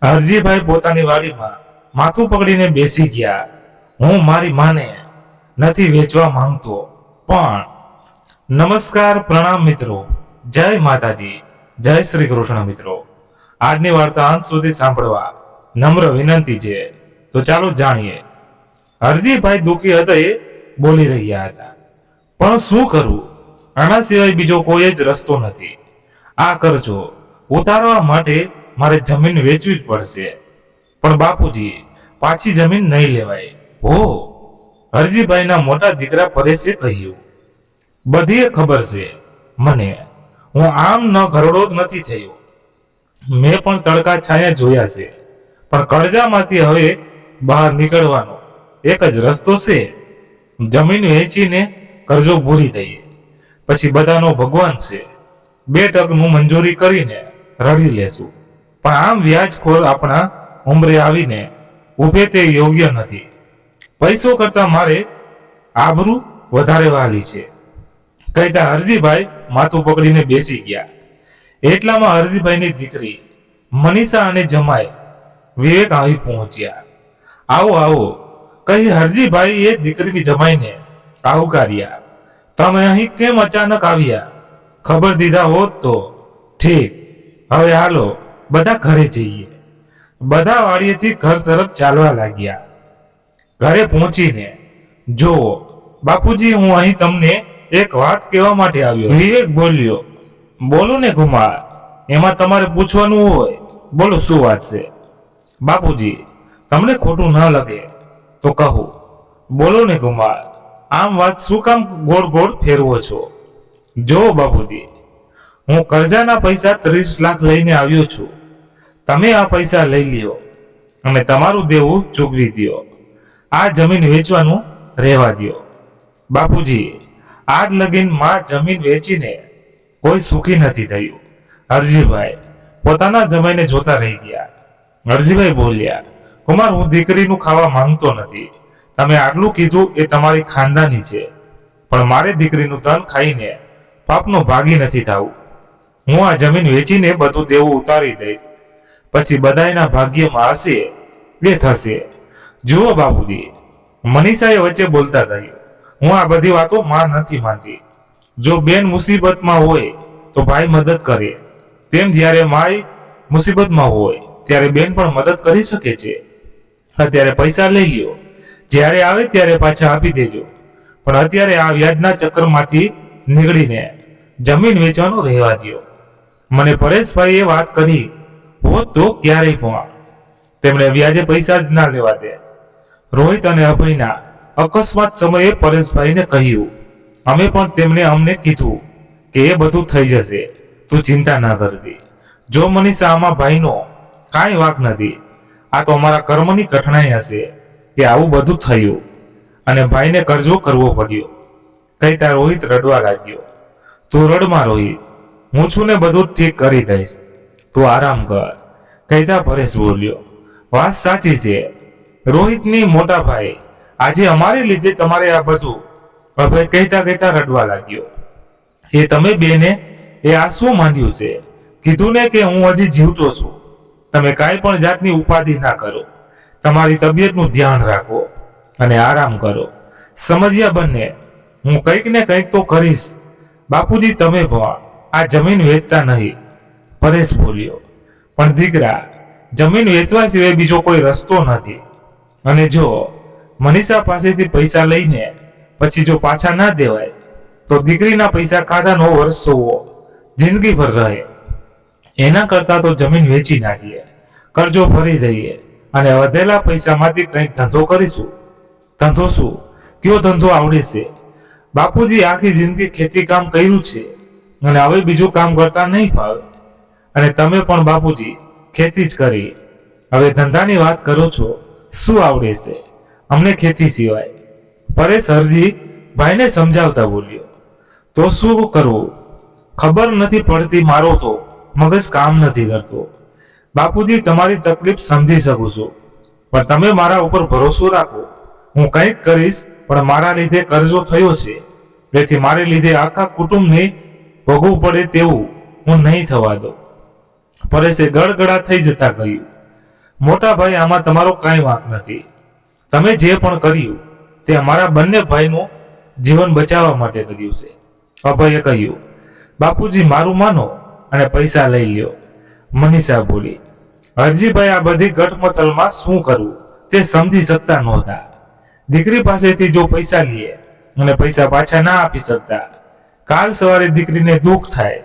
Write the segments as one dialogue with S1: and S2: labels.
S1: હરજીભાઈ પોતાની વાડીમાં માથું પકડીને બેસી ગયા. હું મારી માને નથી વેચવા માંગતો, પણ નમસ્કાર, પ્રણામ મિત્રો, જય માતાજી, જય શ્રી કૃષ્ણ. મિત્રો, આજની વાર્તા અંત સુધી સાંભળવા નમ્ર વિનંતી છે. તો ચાલો જાણીએ. હરજીભાઈ દુઃખી હૃદયે બોલી રહ્યા હતા, પણ શું કરું? આના સિવાય બીજો કોઈ જ રસ્તો નથી. આ કરજો ઉતારવા માટે મારે જમીન વેચવી જ પડશે. પણ બાપુજી, પાછી જમીન નહીં લેવાય. હો, હરજીભાઈના મોટા દીકરા પરેશે કહ્યું, બધી ખબર છે મને. હું આમ ન ઘરડો જ નથી થયો. મેં પણ તડકા છાયા જોયા છે, પણ કરજામાંથી હવે બહાર નીકળવાનો એક જ રસ્તો છે. જમીન વેચીને કરજો પૂરી દઈએ, પછી બધાનો ભગવાન છે. 2% મંજૂરી કરીને રડી લેશું. પણ આમ વ્યાજખોર આપણા ઉંમરે આવીને ઉભે તે યોગ્ય નથી. પૈસો કરતા મારે આબરૂ વધારે વાલી છે, કહેતા હરજીભાઈ માથું પકડીને બેસી ગયા. એટલામાં હરજીભાઈની દીકરી મનીષા અને જમાઈ વિવેક આવી પહોંચ્યા. આવો આવો કહી હરજીભાઈ એ દીકરીની જમાઈને આવકાર્યા. તમે અહીં કેમ અચાનક આવ્યા? ખબર દીધા હોત તો ઠીક. હવે હાલો બધા ઘરે જઈએ. બધા વાડીએથી ઘર તરફ ચાલવા લાગ્યા. ઘરે પહોંચીને, જો બાપુજી, હું અહીં તમને એક વાત કહેવા માટે આવ્યો. વિવેક બોલ્યો, બોલો ને કુમાર, એમાં તમારે પૂછવાનું હોય, બોલો શું વાત છે? બાપુજી, તમને ખોટું ન લાગે તો કહું, બોલો ને કુમાર, આમ વાત શું કામ ગોળ ગોળ ફેરવો છો? જો બાપુજી, હું કરજાના પૈસા 30 લાખ લઈને આવ્યો છું. તમે આ પૈસા લઈ લ્યો અને તમારું દેવું ચૂકવી દો. આ જમીન વેચવાનું રહેવા દો. બાપુજી, આજ લગીનમાં જમીન વેચીને કોઈ સુખી નથી થયું. હરજીભાઈ પોતાના જમાઈને જોતા રહી ગયા. હરજીભાઈ બોલ્યા, કુમાર, હું દીકરીનું ખાવા માંગતો નથી. તમે આટલું કીધું એ તમારી ખાનદાની છે, પણ મારે દીકરીનું ધન ખાઈને પાપનો ભાગી નથી થવું. હું આ જમીન વેચીને બધું દેવું ઉતારી દઈશ, પછી બધાયના ભાગ્યમાં હશે એ થશે. જુઓ બાપુજી, મનીષાએ વચ્ચે બોલતા કહ્યું, હું આ બધી વાતો માં નથી માનતી. જો બેન મુસીબતમાં હોય તો ભાઈ મદદ કરે, તેમ જ્યારે માય મુસીબતમાં હોય ત્યારે બેન પણ મદદ કરી શકે છે. અત્યારે પૈસા લઈ લ્યો, જ્યારે આવે ત્યારે પાછા આપી દેજો, પણ અત્યારે આ વ્યાજના ચક્કરમાંથી નીકળીને જમીન વેચવાનું રહેવા દો. મને પરેશભાઈએ વાત કરી હોત તો ક્યારેય પણ તેમણે વ્યાજે પૈસા જ ના લેવા દે. રોહિત અને અભયના અકસ્માત સમયે પરેશભાઈને કહ્યું, અમે પણ તેમને અમને કીધું કે એ બધું થઈ જશે, તું ચિંતા ના કરતી. જો મનીષા, આમાં ભાઈનો કાંઈ વાંક નથી. આ તો અમારા કર્મની કઠણાઈ હશે કે આવું બધું થયું અને ભાઈને કરજો કરવો પડ્યો. કહેતા રોહિત રડવા લાગ્યો. તું રડમાં રોહિત, હું છું ને બધું ઠીક કરી દઈશ, તું આરામ કર. કહેતા પરેશ બોલ્યો, વાત સાચી છે રોહિતની મોટા ભાઈ, આજે અમારે લીધે તમારે આ બધું. અભય કહેતા કહેતા રડવા લાગ્યો. એ તમે બેને એ આ શું માંડ્યું છે? કીધું ને કે હું હજી જીવતો છું. તમે કાંઈ પણ જાતની ઉપાધિ ના કરો. તમારી તબિયતનું ધ્યાન રાખો અને આરામ કરો. સમજ્યા બંને? હું કંઈક ને કંઈક તો કરીશ. બાપુજી, તમે પણ આ જમીન વેચતા નહીં. પરેશ બોલ્યો, પણ દીકરા, જમીન વેચવા સિવાય બીજો કોઈ રસ્તો નથી. અને જો મનીષા પાસેથી પૈસા લઈને પછી જો પાછા ના દેવાય તો દીકરીના પૈસા ખાધાનો વર્ષો જિંદગીભર રહે. એના કરતાં તો જમીન વેચી નાખીએ, કરજો ભરી દઈએ અને વધેલા પૈસામાંથી કંઈક ધંધો કરીશું. ધંધો શું? કયો ધંધો આવડે છે? બાપુજી, આખી જિંદગી ખેતી કામ કર્યું છે અને હવે બીજું કામ કરતા નહીં ફાવે. અને તમે પણ બાપુજી ખેતી જ કરી, હવે ધંધાની વાત કરો છો. શું આવડે છે અમને ખેતી સિવાય? પરેશ હરજી ભાઈને સમજાવતા બોલ્યો, તો શું કરવું? ખબર નથી પડતી, મારો તો મગજ કામ નથી કરતો. બાપુજી, તમારી તકલીફ સમજી શકું છું, પણ તમે મારા ઉપર ભરોસો રાખો. હું કંઈક કરીશ, પણ મારા લીધે કરજો થયો છે, તેથી મારે લીધે આખા કુટુંબને ભોગવવું પડે તેવું હું નહીં થવા દઉં. પરેશે ગળગળા થઈ જતા કહ્યું, મોટા ભાઈ, આમાં તમારો કાંઈ વાંક નથી. તમે જે પણ કર્યું તે અમારા બંને ભાઈનું જીવન બચાવવા માટે કર્યું છે. અભયે કહ્યું, બાપુજી મારું માનો અને પૈસા લઈ લ્યો. મનીષા બોલી. હરજીભાઈ આ બધી ગટમથલમાં શું કરવું તે સમજી શકતા નહોતા. દીકરી પાસેથી જો પૈસા લઈએ અને પૈસા પાછા ના આપી શકતા, કાલ સવારે દીકરીને દુઃખ થાય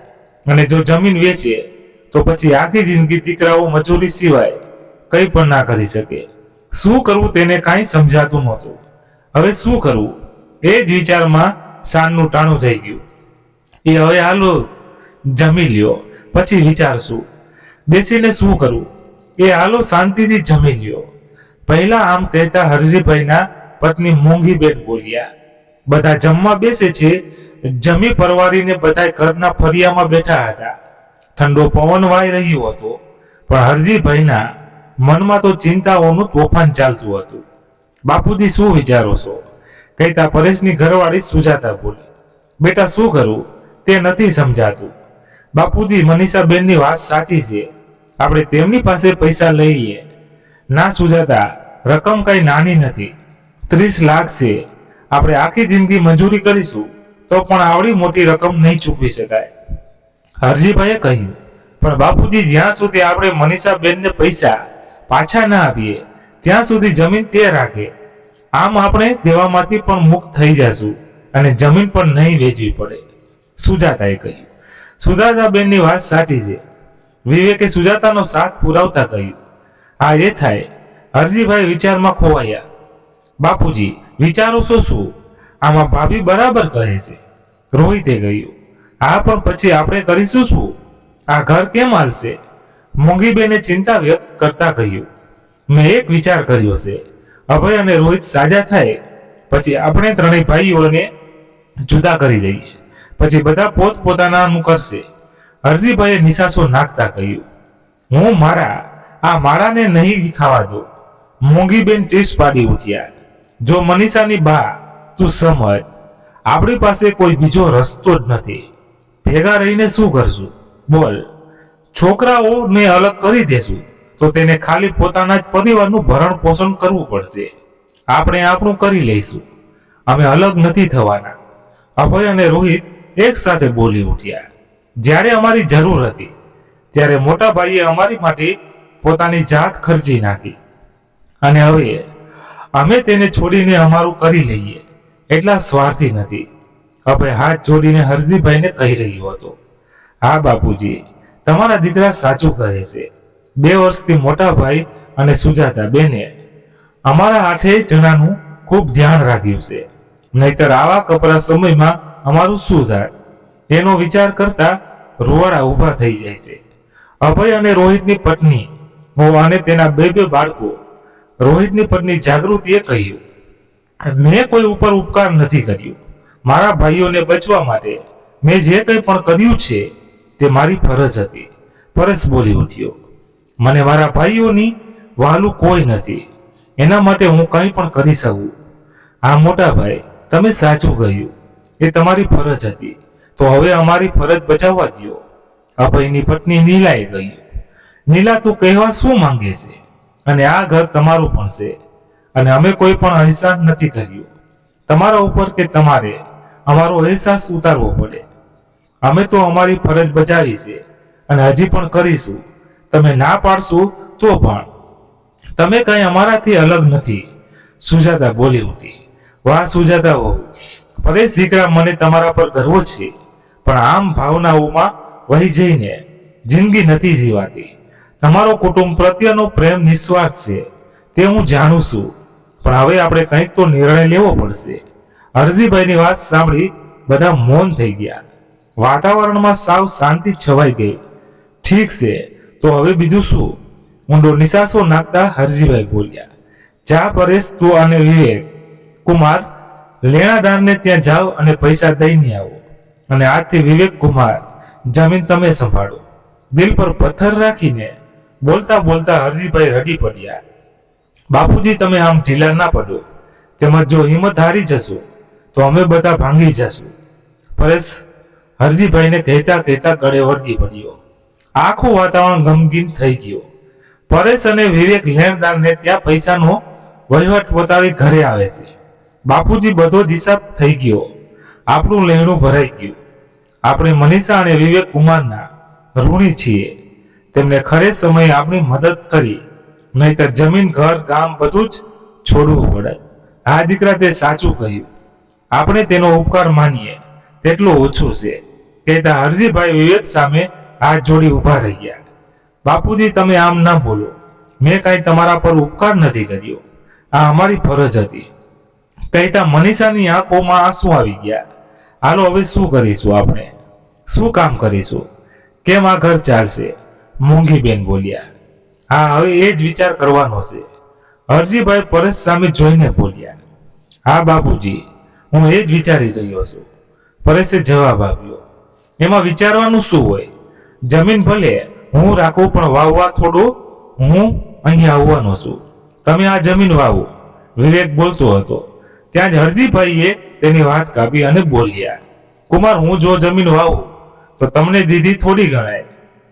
S1: અને જો જમીન વેચે તો પછી આખી જિંદગી દીકરાઓ મજૂરી સિવાય કંઈ પણ ના કરી શકે. શું કરવું તેને કાંઈ સમજાતું નહોતું. હવે શું કરવું એ જ વિચારમાં સાંજનું ટાણું થઈ ગયું. એ હવે હાલો જમી લ્યો, પછી વિચારશું. બેસીને શું કરવું એ હાલો શાંતિથી જમી લ્યો. પહેલા આમ કહેતા હરજીભાઈના પત્ની મોંઘીબેન બોલ્યા, બધા જમવા બેસે છે. જમી પરવારીને બધા ઘરના ફરિયામાં બેઠા હતા. ઠંડો પવન વાઈ રહ્યો હતો, પણ હરજીભાઈના મનમાં તો ચિંતાઓનું તોફાન ચાલતું હતું. બાપુજી શું વિચારો છો? કહેતા પરેશની ઘરવાળી સુજાતા બોલી, બેટા શું કરું તે નથી સમજાતું. બાપુજી મનીષાબેનની વાત સાચી છે, આપણે તેમની પાસે પૈસા લઈએ. ના સુજાતા, રકમ કઈ નાની નથી, 30 લાખ છે. આપણે આખી જિંદગી મંજૂરી કરીશું તો પણ આવડી મોટી રકમ નહીં ચૂકવી શકાય. હરજીભાઈએ કહ્યું, પણ બાપુજી જ્યાં સુધી આપણે મનીષાબેનને પૈસા પાછા ના આપીએ ત્યાં સુધી જમીન તે રાખે. આમ આપણે દેવામાંથી પણ મુક્ત થઈ જશું અને જમીન પણ નહીં વેચવી પડે. સુજાતાએ કહ્યું. સુજાતાબેનની વાત સાચી છે. વિવેકે સુજાતાનો સાથ પુરાવતા કહ્યું, હા એ થાય. હરજીભાઈ વિચારમાં ખોવાયા. બાપુજી વિચારો છો શું? આમાં ભાભી બરાબર કહે છે. રોહિતે કહ્યું, હા પણ પછી આપણે કરીશું શું? આ ઘર કેમ હાલશે? મોંઘીબેને ચિંતા વ્યક્ત કરતા કહ્યું, મેં એક વિચાર કર્યો છે. અભય અને રોહિત સાજા થાય પછી આપણે ત્રણેય ભાઈઓને જુદા કરી દઈએ, પછી બધા પોતપોતાનાનું કરશે. હરજીભાઈએ નિશાસો નાખતા કહ્યું, હું આ માળાને નહીં ખાવા દો. મોંઘીબેન ચીસ પાડી ઉઠ્યા, જો મનીષાની બા તું સમજ, આપણી પાસે કોઈ બીજો રસ્તો જ નથી. ભેગા રહીને શું કરશું? બોલ. છોકરાઓને અલગ કરી દેશું તો તેને ખાલી પોતાના જ પરિવારનું ભરણ પોષણ કરવું પડશે. આપણે આપણું કરી લઈશું, અમે અલગ નથી થવાના. અભય અને રોહિત એક સાથે બોલી ઉઠ્યા. જ્યારે અમારી જરૂર હતી ત્યારે મોટા ભાઈએ અમારી માટે પોતાની જાત ખર્ચી નાખી અને હવે અમે તેને છોડીને અમારું કરી લઈએ એટલા સ્વાર્થી નથી. અભય હાથ જોડીને હરજીભાઈને કહી રહ્યો હતો, હા બાપુજી, તમારા દીકરા સાચું કહે છે. 2 વર્ષથી મોટા ભાઈ અને સુજાતા બેને અમારા 8 જણાનું ખૂબ ધ્યાન રાખ્યું છે, નહીતર આવા કપરા સમયમાં અમારું શું થાય એનો વિચાર કરતા રૂવાડા ઊભા થઈ જાય છે. અભય અને રોહિતની પત્ની અને તેના 2 બાળકો. રોહિતની પત્ની જાગૃતિએ કહ્યું, મેં કોઈ ઉપર ઉપકાર નથી કર્યું. મારા ભાઈઓને બચવા માટે મેં જે કંઈ પણ કર્યું છે તે મારી ફરજ હતી. પરેશ બોલી ઉઠ્યો, મને મારા ભાઈઓની વહાલું કોઈ નથી, એના માટે હું કંઈ પણ કરી શકું. આ મોટા ભાઈ, તમે સાચું કહ્યું, એ તમારી ફરજ હતી, તો હવે અમારી ફરજ બજાવવા દો. અભયની પત્ની નીલાએ કહ્યું, નીલા તું કહેવા શું માંગે છે? અને આ ઘર તમારું પણ છે અને અમે કોઈ પણ અહેસાસ નથી કર્યું તમારા ઉપર કે તમારે અમારો અહેસાસ ઉતારવો પડે. અમે તો અમારી ફરજ બજાવી છે અને હજી પણ કરીશું. તમે ના પાડશો તો પણ તમે કઈ અમારાથી અલગ નથી. સુજાતા બોલી ઉઠી, વાહ સુજાતા વહુ, પરેશ દીકરા, મને તમારા પર ગર્વ છે, પણ આમ ભાવનાઓમાં વહી જઈને જિંદગી નથી જીવાતી. તમારો કુટુંબ પ્રત્યેનો પ્રેમ નિસ્વાર્થ છે તે હું જાણું છું, પણ હવે આપણે કંઈક તો નિર્ણય લેવો પડશે. હરજીભાઈની વાત સાંભળી બધા મૌન થઈ ગયા. વાતાવરણમાં સાવ શાંતિ છવાઈ ગઈ. ઠીક છે, તો હવે બીજું શું? ઊંડો નિશાસો નાખતા હરજીભાઈ બોલ્યા, જા પરેશ, તું અને વિવેક કુમાર લેણાદારને ત્યાં જાઓ અને પૈસા દઈને આવો. અને આજથી વિવેક કુમાર જમીન તમે સંભાળો. દિલ પર પથ્થર રાખીને બોલતા બોલતા હરજીભાઈ રડી પડ્યા. બાપુજી, તમે આમ ઢીલા ના પડો, તેમજ જો હિંમત હારી જશો તો અમે બધા ભાંગી જશું. પરેશ હરજીભાઈને કહેતા કહેતા ગળે વળગી પડ્યો. આખું વાતાવરણ ગમગીન થઈ ગયું. પરેશ અને વિવેક લેણદારને ત્યાં પૈસાનો વહીવટ પતાવી ઘરે આવે છે. બાપુજી, બધો જ હિસાબ થઈ ગયો, આપણું લેણું ભરાઈ ગયું. આપણે મનીષા અને વિવેક કુમારના ઋણી છીએ. તેમને ખરે સમયે આપણી મદદ કરી, નહીતર જમીન, ઘર, ગામ બધું જ છોડવું પડે. આ દીકરા, તે સાચું કહ્યું. આપણે તેનો ઉપકાર માનીએ તેટલું ઓછું છે, કહેતા હરજીભાઈ વિવેક સામે હાથ જોડી ઊભા રહ્યા. બાપુજી, તમે આમ ના બોલો. મેં કાંઈ તમારા પર ઉપકાર નથી કર્યો. આ અમારી ફરજ હતી, કહેતા મનીષાની આંખોમાં આંસુ આવી ગયા. હાલો, હવે શું કરીશું? આપણે શું કામ કરીશું? કેમ આ ઘર ચાલશે? મોંઘીબેન બોલ્યા. હા, હવે એ જ વિચાર કરવાનો છે. હરજીભાઈ પરેશ સામે જોઈને બોલ્યા. હા બાપુજી, હું એ જ વિચારી રહ્યો છું. પરેશે જવાબ આપ્યો. એમાં વિચારવાનું શું હોય? જમીન ભલે હું રાખું, પણ વાવવા થોડું હું અહીંયા આવવાનો છું. તમે આ જમીન વાવો. વિવેક બોલતો હતો ત્યાં જ હરજીભાઈએ તેની વાત કાપી અને બોલ્યા. કુમાર, હું જો જમીન વાવું તો તમને દીધી થોડી ગણાય.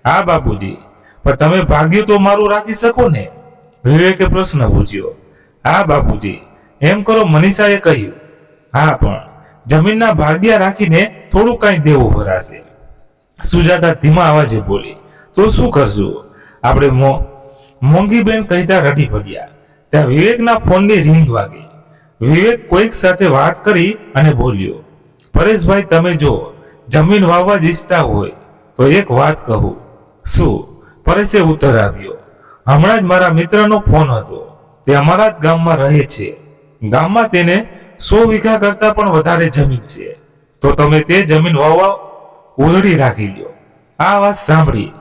S1: હા બાપુજી, પણ તમે ભાગ્ય તો મારું રાખી શકો ને? વિવેકે પ્રશ્ન પૂછ્યો. હા બાપુજી, એમ કરો, મનીષાએ કહ્યું. હા, પણ જમીનના ભાગ્યા રાખીને થોડું કાંઈ દેવું ભરાશે. સુજાતા ધીમા અવાજે બોલી. તો શું કરશું આપણે? મોંઘીબેન કહેતા રડી પડ્યા. ત્યાં વિવેકના ફોનની રિંગ વાગી. વિવેક કોઈક સાથે વાત કરી અને બોલ્યો. પરેશભાઈ, તમે જો જમીન વાવવા જ ઈચ્છતા હોય તો એક વાત કહું. શું? પરેશે ઉત્તર આપ્યો. હમણાં જ મારા મિત્રનો ફોન હતો. તે અમારા જ ગામમાં રહે છે. ગામમાં તેને 100 વીઘા કરતા પણ વધારે જમીન છે. તો તમે તે જમીન વાવવા ઉધડી રાખી લ્યો. આ વાત સાંભળી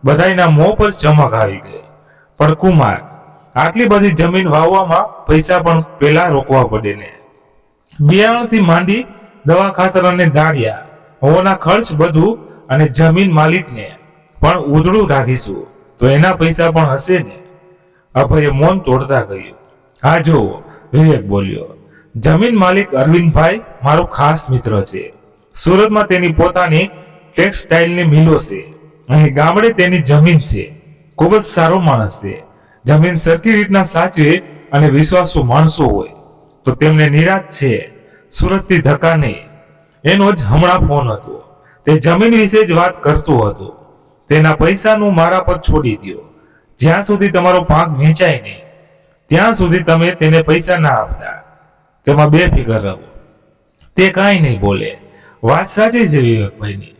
S1: બધાયના મોં પર ચમક આવી ગઈ. પણ કુમાર, આટલી બધી જમીન વાવવામાં પૈસા પણ પેલા રોકવા પડે ને. બિયારણથી માંડી દવા, ખાતર અને દાળિયા હોવાના ખર્ચ બધું, અને જમીન માલિકને પણ ઉધડું રાખીશું તો એના પૈસા પણ હશે ને. અભયે મૌન તોડતા કહ્યું. હા જુઓ, વિવેક બોલ્યો. જમીન માલિક અરવિંદભાઈ મારો ખાસ મિત્ર છે. સુરતમાં તેની પોતાની ટેક્સટાઇલની મિલો છે. અહીં ગામડે તેની જમીન છે. ખૂબ જ સારો માણસ છે. જમીન સરખી રીતના સાચવે અને વિશ્વાસુ માણસો હોય તો તેમને નિરાશ છે. સુરતથી ધક્કા નહીં. એનો જ હમણાં ફોન હતો. તે જમીન વિશે જ વાત કરતો હતો. તેના પૈસાનું મારા પર છોડી દો. જ્યાં સુધી તમારો પાક વેચાય નહીં ત્યાં સુધી તમે તેને પૈસા ના આપતા. તેમાં બેફિકર રહો. તે કાંઈ નહીં બોલે. વાત સાચી છે વિવેકભાઈની.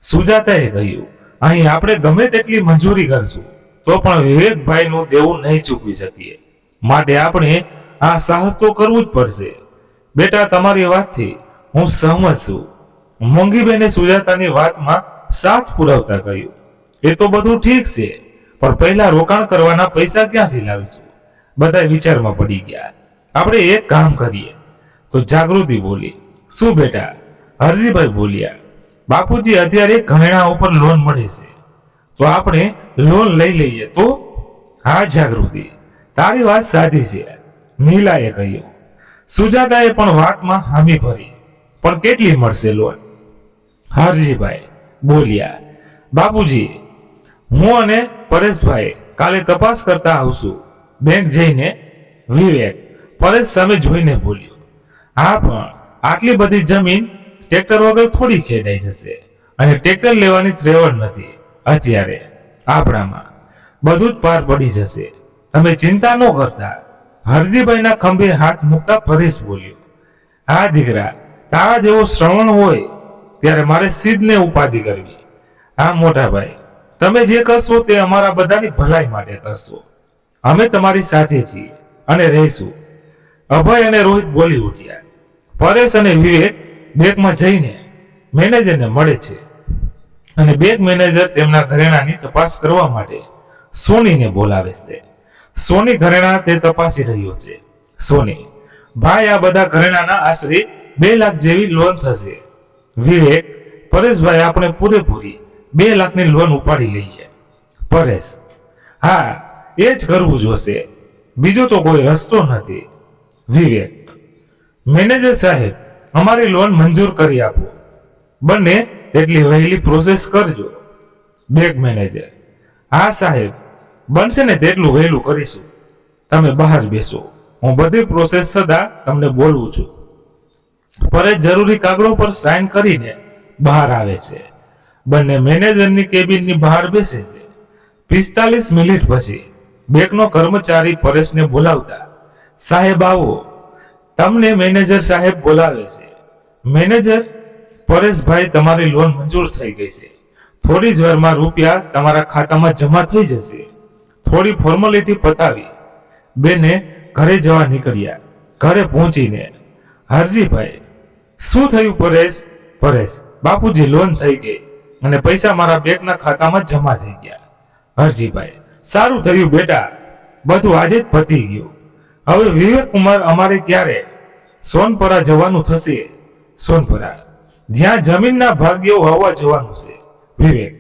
S1: સુજાતાએ કહ્યું. અહીં આપણે ગમે તેટલી મંજૂરી કરશું તો પણ વિવેકભાઈનું દેવું નહીં ચૂકવી શકીએ. માટે આપણે આ સાહસ તો કરવું જ પડશે. બેટા, તમારી વાતથી હું સહમત છું. મોંઘીબેને સુજાતાની વાતમાં સાથ પુરાવતા કહ્યું. એ તો બધું ઠીક છે, પણ પહેલા રોકાણ કરવાના પૈસા ક્યાંથી લાવીશું? બધા વિચારમાં પડી ગયા. આપણે એક કામ કરીએ. તો જાગૃતિ બોલી. શું બેટા? હરજીભાઈ બોલ્યા. બાપુજી, અત્યારે ઘરેણા ઉપર લોન મળે છે તો આપણે લોન લઈ લઈએ તો? હા જાગૃતિ, તારી વાત સાચી છે, નીલાએ કહ્યું. સુજાતાએ પણ વાતમાં હામી ભરી. પણ કેટલી મળશે લોન? હરજીભાઈ બોલ્યા. બાપુજી, હું અને પરેશભાઈ કાલે તપાસ કરતા આવશું બેંક જઈને. વિવેક પરેશ સામે જોઈને બોલ્યો. હા, પણ આટલી બધી જમીન ટ્રેક્ટર વગર થોડી ખેડાઈ જશે, અને ટ્રેક્ટર લેવાની ત્રેવડ નથી અત્યારે આપણામાં. બધું જ પાર પડી જશે. તમે ચિંતા ન કરતા. હરજીભાઈના ખંભે હાથ મૂકતા પરેશ બોલ્યો. હા દીકરા, તારા જેવો શ્રવણ હોય ત્યારે મારે સિદ્ધને ઉપાધિ કરવી. હા મોટા ભાઈ, તમે જે કરશો તે અમારા બધાની ભલાઈ માટે કરશો. અમે તમારી સાથે છીએ અને રહીશું. અભય અને રોહિત બોલી ઉઠ્યા. પરેશ અને વિવેક બેંકમાં જઈને મેનેજરને મળે છે અને બેંક મેનેજર તેમના ઘરેણાની તપાસ કરવા માટે સોનીને બોલાવે છે. સોની ઘરેણા તે તપાસી રહ્યો છે. સોની: ભાઈ, આ બધા ઘરેણાના આશરે 2 લાખ જેવી લોન થશે. વિવેક: પરેશભાઈ, આપણે પૂરેપૂરી 2 લાખની લોન ઉપાડી લઈએ. પરેશ: હા, એ જ કરવું જોશે, બીજો તો કોઈ રસ્તો નથી. વિવેક: મેનેજર સાહેબ, અમારી લોન મંજૂર કરી આપો. બંને તેટલી વહેલી પ્રોસેસ કરજો. બેંક મેનેજર: હા સાહેબ, બનશે ને તેટલું વહેલું કરીશું. તમે બહાર બેસો, હું બધી પ્રોસેસ થતા તમને બોલવું છું. પરેશ જરૂરી કાગળો પર સાઇન કરીને બહાર આવે છે. બંને મેનેજરની કેબિનની બહાર બેસે છે. 45 મિનિટ પછી બેંકનો કર્મચારી પરેશને બોલાવતા, સાહેબ આવો, તમને મેનેજર સાહેબ બોલાવે છે. મેનેજર, પરેશભાઈ તમારી લોન મંજૂર થઈ ગઈ છે. થોડી જ વારમાં રૂપિયા તમારા ખાતામાં જમા થઈ જશે. થોડી ફોર્માલિટી પતાવી બેને ઘરે જવા નીકળ્યા. ઘરે પહોંચીને, હરજીભાઈ, શું થયું પરેશ? પરેશ, બાપુજી લોન થઈ ગઈ અને પૈસા મારા બેંકના ખાતામાં જમા થઈ ગયા. હરજીભાઈ, સારું થયું બેટા, બધું આજે જ પતી ગયું. હવે વિવેક કુમાર, અમારે ક્યારે સોનપરા જવાનું થશે? સોનપરા, જ્યાં જમીનના ભાગ્યો વાવવા જવાનું છે. વિવેક,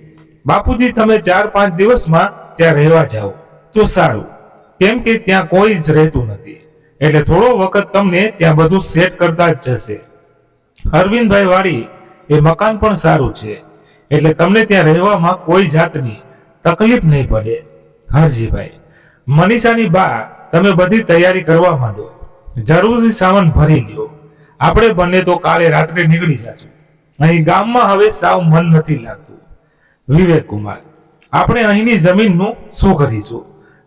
S1: બાપુજી તમે 4-5 દિવસમાં ત્યાં રહેવા જાઓ તો સારું, કેમ કે ત્યાં કોઈ જ રહેતું નથી, એટલે થોડો વખત તમને ત્યાં બધું સેટ કરતા જ જશે. અરવિંદભાઈ વાડી એ મકાન પણ સારું છે, એટલે તમને ત્યાં રહેવામાં કોઈ જાતની તકલીફ નહીં પડે. હરજીભાઈ, મનીષાની બા, તમે બધી તૈયારી કરવા માંડો, જરૂરી સામાન ભરી લ્યો. આપણે બંને તો કાલે રાત્રે નીકળી જશું. અહીં ગામમાં હવે સાવ મન નથી લાગતું. વિવેક કુમાર, આપણે અહીંની જમીનનું શું કરીશું?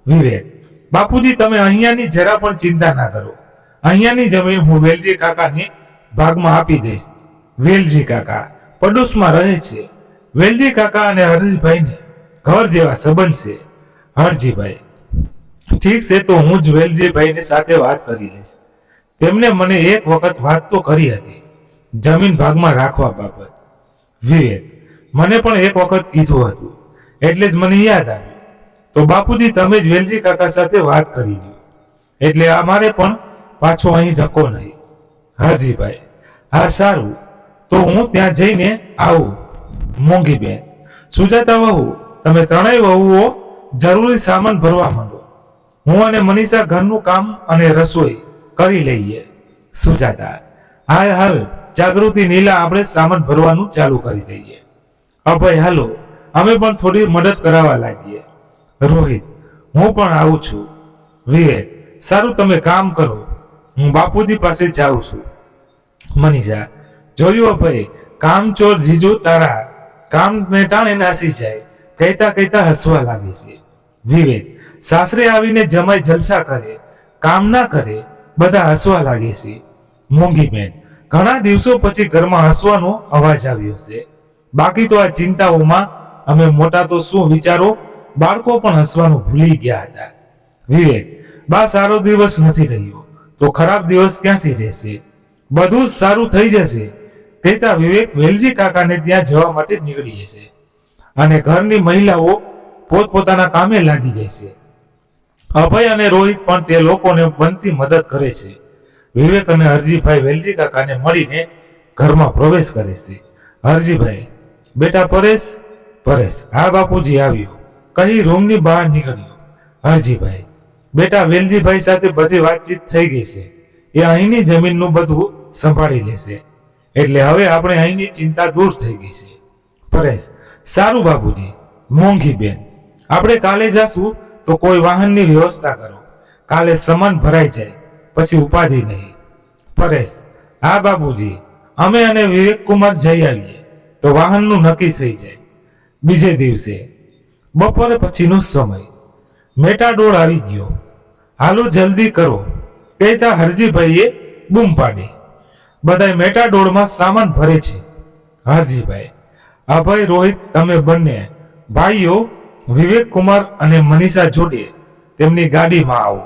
S1: વિવેક, બાપુજી તમે અહીંયાની જરા પણ ચિંતા ના કરો. અહીંયાની જમીન હું વેલજી કાકાની ભાગમાં આપી દઈશ. વેલજી કાકા પડોશમાં રહે છે. વેલજી કાકા અને હરજીભાઈને ઘર જેવા સંબંધ છે. હરજીભાઈ, ઠીક છે, તો હું જ વેલજીભાઈની સાથે વાત કરી લઈશ. તેમને મને એક વખત વાત તો કરી હતી જમીન ભાગમાં રાખવા બાબત. વિવેક, મને પણ એક વખત કીધું હતું, એટલે જ મને યાદ આવ્યું. તો બાપુજી તમે જ વેલજી કાકા સાથે વાત કરી લો, એટલે અમારે પણ પાછો અહીં ધક્કો નહીં. હરજીભાઈ, હા સારું, તો હું ત્યાં જઈને આવું. મોંઘીબેન, સુજાતા વહુ, તમે ત્રણેય વહુઓ જરૂરી સામાન ભરવા માંડો. હું અને મનીષા ઘરનું કામ અને રસોઈ કરી લઈએ. સુજાતા, હા હાલ જાગૃતિ, નીલા, આપણે સામાન ભરવાનું ચાલુ કરી દઈએ. અભય, હાલો અમે પણ થોડી મદદ કરાવવા લાગીએ. રોહિત, હું પણ આવું છું. વિવેક, સારું, તમે કામ કરો, હું બાપુજી પાસે જાઉં છું. મનીષા, જોયું અભય, કામચોર જીજુ તારા કામને ટાણે નાસી જાય, કહેતા કહેતા હસવા લાગે છે. વિવેક, સાસરે આવીને જમાઈ જલસા કરે, કામ ના કરે, બધા હસવા લાગે છે. મોંઘીબેન, ઘણા દિવસો પછી ઘરમાં હસવાનો અવાજ આવ્યો છે. બાકી તો આ ચિંતાઓમાં અમે મોટા તો શું વિચારો, બાળકો પણ હસવાનું ભૂલી ગયા હતા. વિવેક, બા સારો દિવસ નથી રહ્યો તો ખરાબ દિવસ ક્યાંથી રહેશે? બધું જ સારું થઈ જશે, કહેતા વિવેક વેલજી કાકાને ત્યાં જવા માટે નીકળી જશે અને ઘરની મહિલાઓ પોતપોતાના કામે લાગી જાય છે. અભય અને રોહિત પણ તે લોકોને બનતી મદદ કરે છે. વિવેક અને હરજીભાઈ વેલજી કાકાને મળીને ઘરમાં પ્રવેશ કરે છે. હરજીભાઈ, બેટા પરેશ. પરેશ, હા બાપુજી આવ્યો, કહી રૂમની બહાર નીકળ્યો. હરજીભાઈ, બેટા વેલજીભાઈ સાથે બધી વાતચીત થઈ ગઈ છે, એ અહીંની જમીનનું બધું સંભાળી લેશે, એટલે હવે આપણે અહીંની ચિંતા દૂર થઈ ગઈ છે. પરેશ, સારું બાપુજી. મોંઘીબેન, આપણે કાલે જાશું તો કોઈ વાહનની વ્યવસ્થા કરો, કાલે સામાન ભરાઈ જાય પછી ઉપાધિ નહીં. પરેશ, હા બાપુજી, અમે અને વિવેક કુમાર જઈ આવીએ તો વાહનનું નક્કી થઈ જાય. બીજે દિવસે બપોરે પછીનો સમય, મેટાડોર આવી ગયો. હાલો જલ્દી કરો, કહેતા હરજીભાઈએ બૂમ પાડી. બધાય મેટાડોરમાં સામાન ભરે છે. હરજીભાઈ, અભય, રોહિત, તમે બંને ભાઈઓ વિવેક કુમાર અને મનીષા જોડે તેમની ગાડીમાં આવો,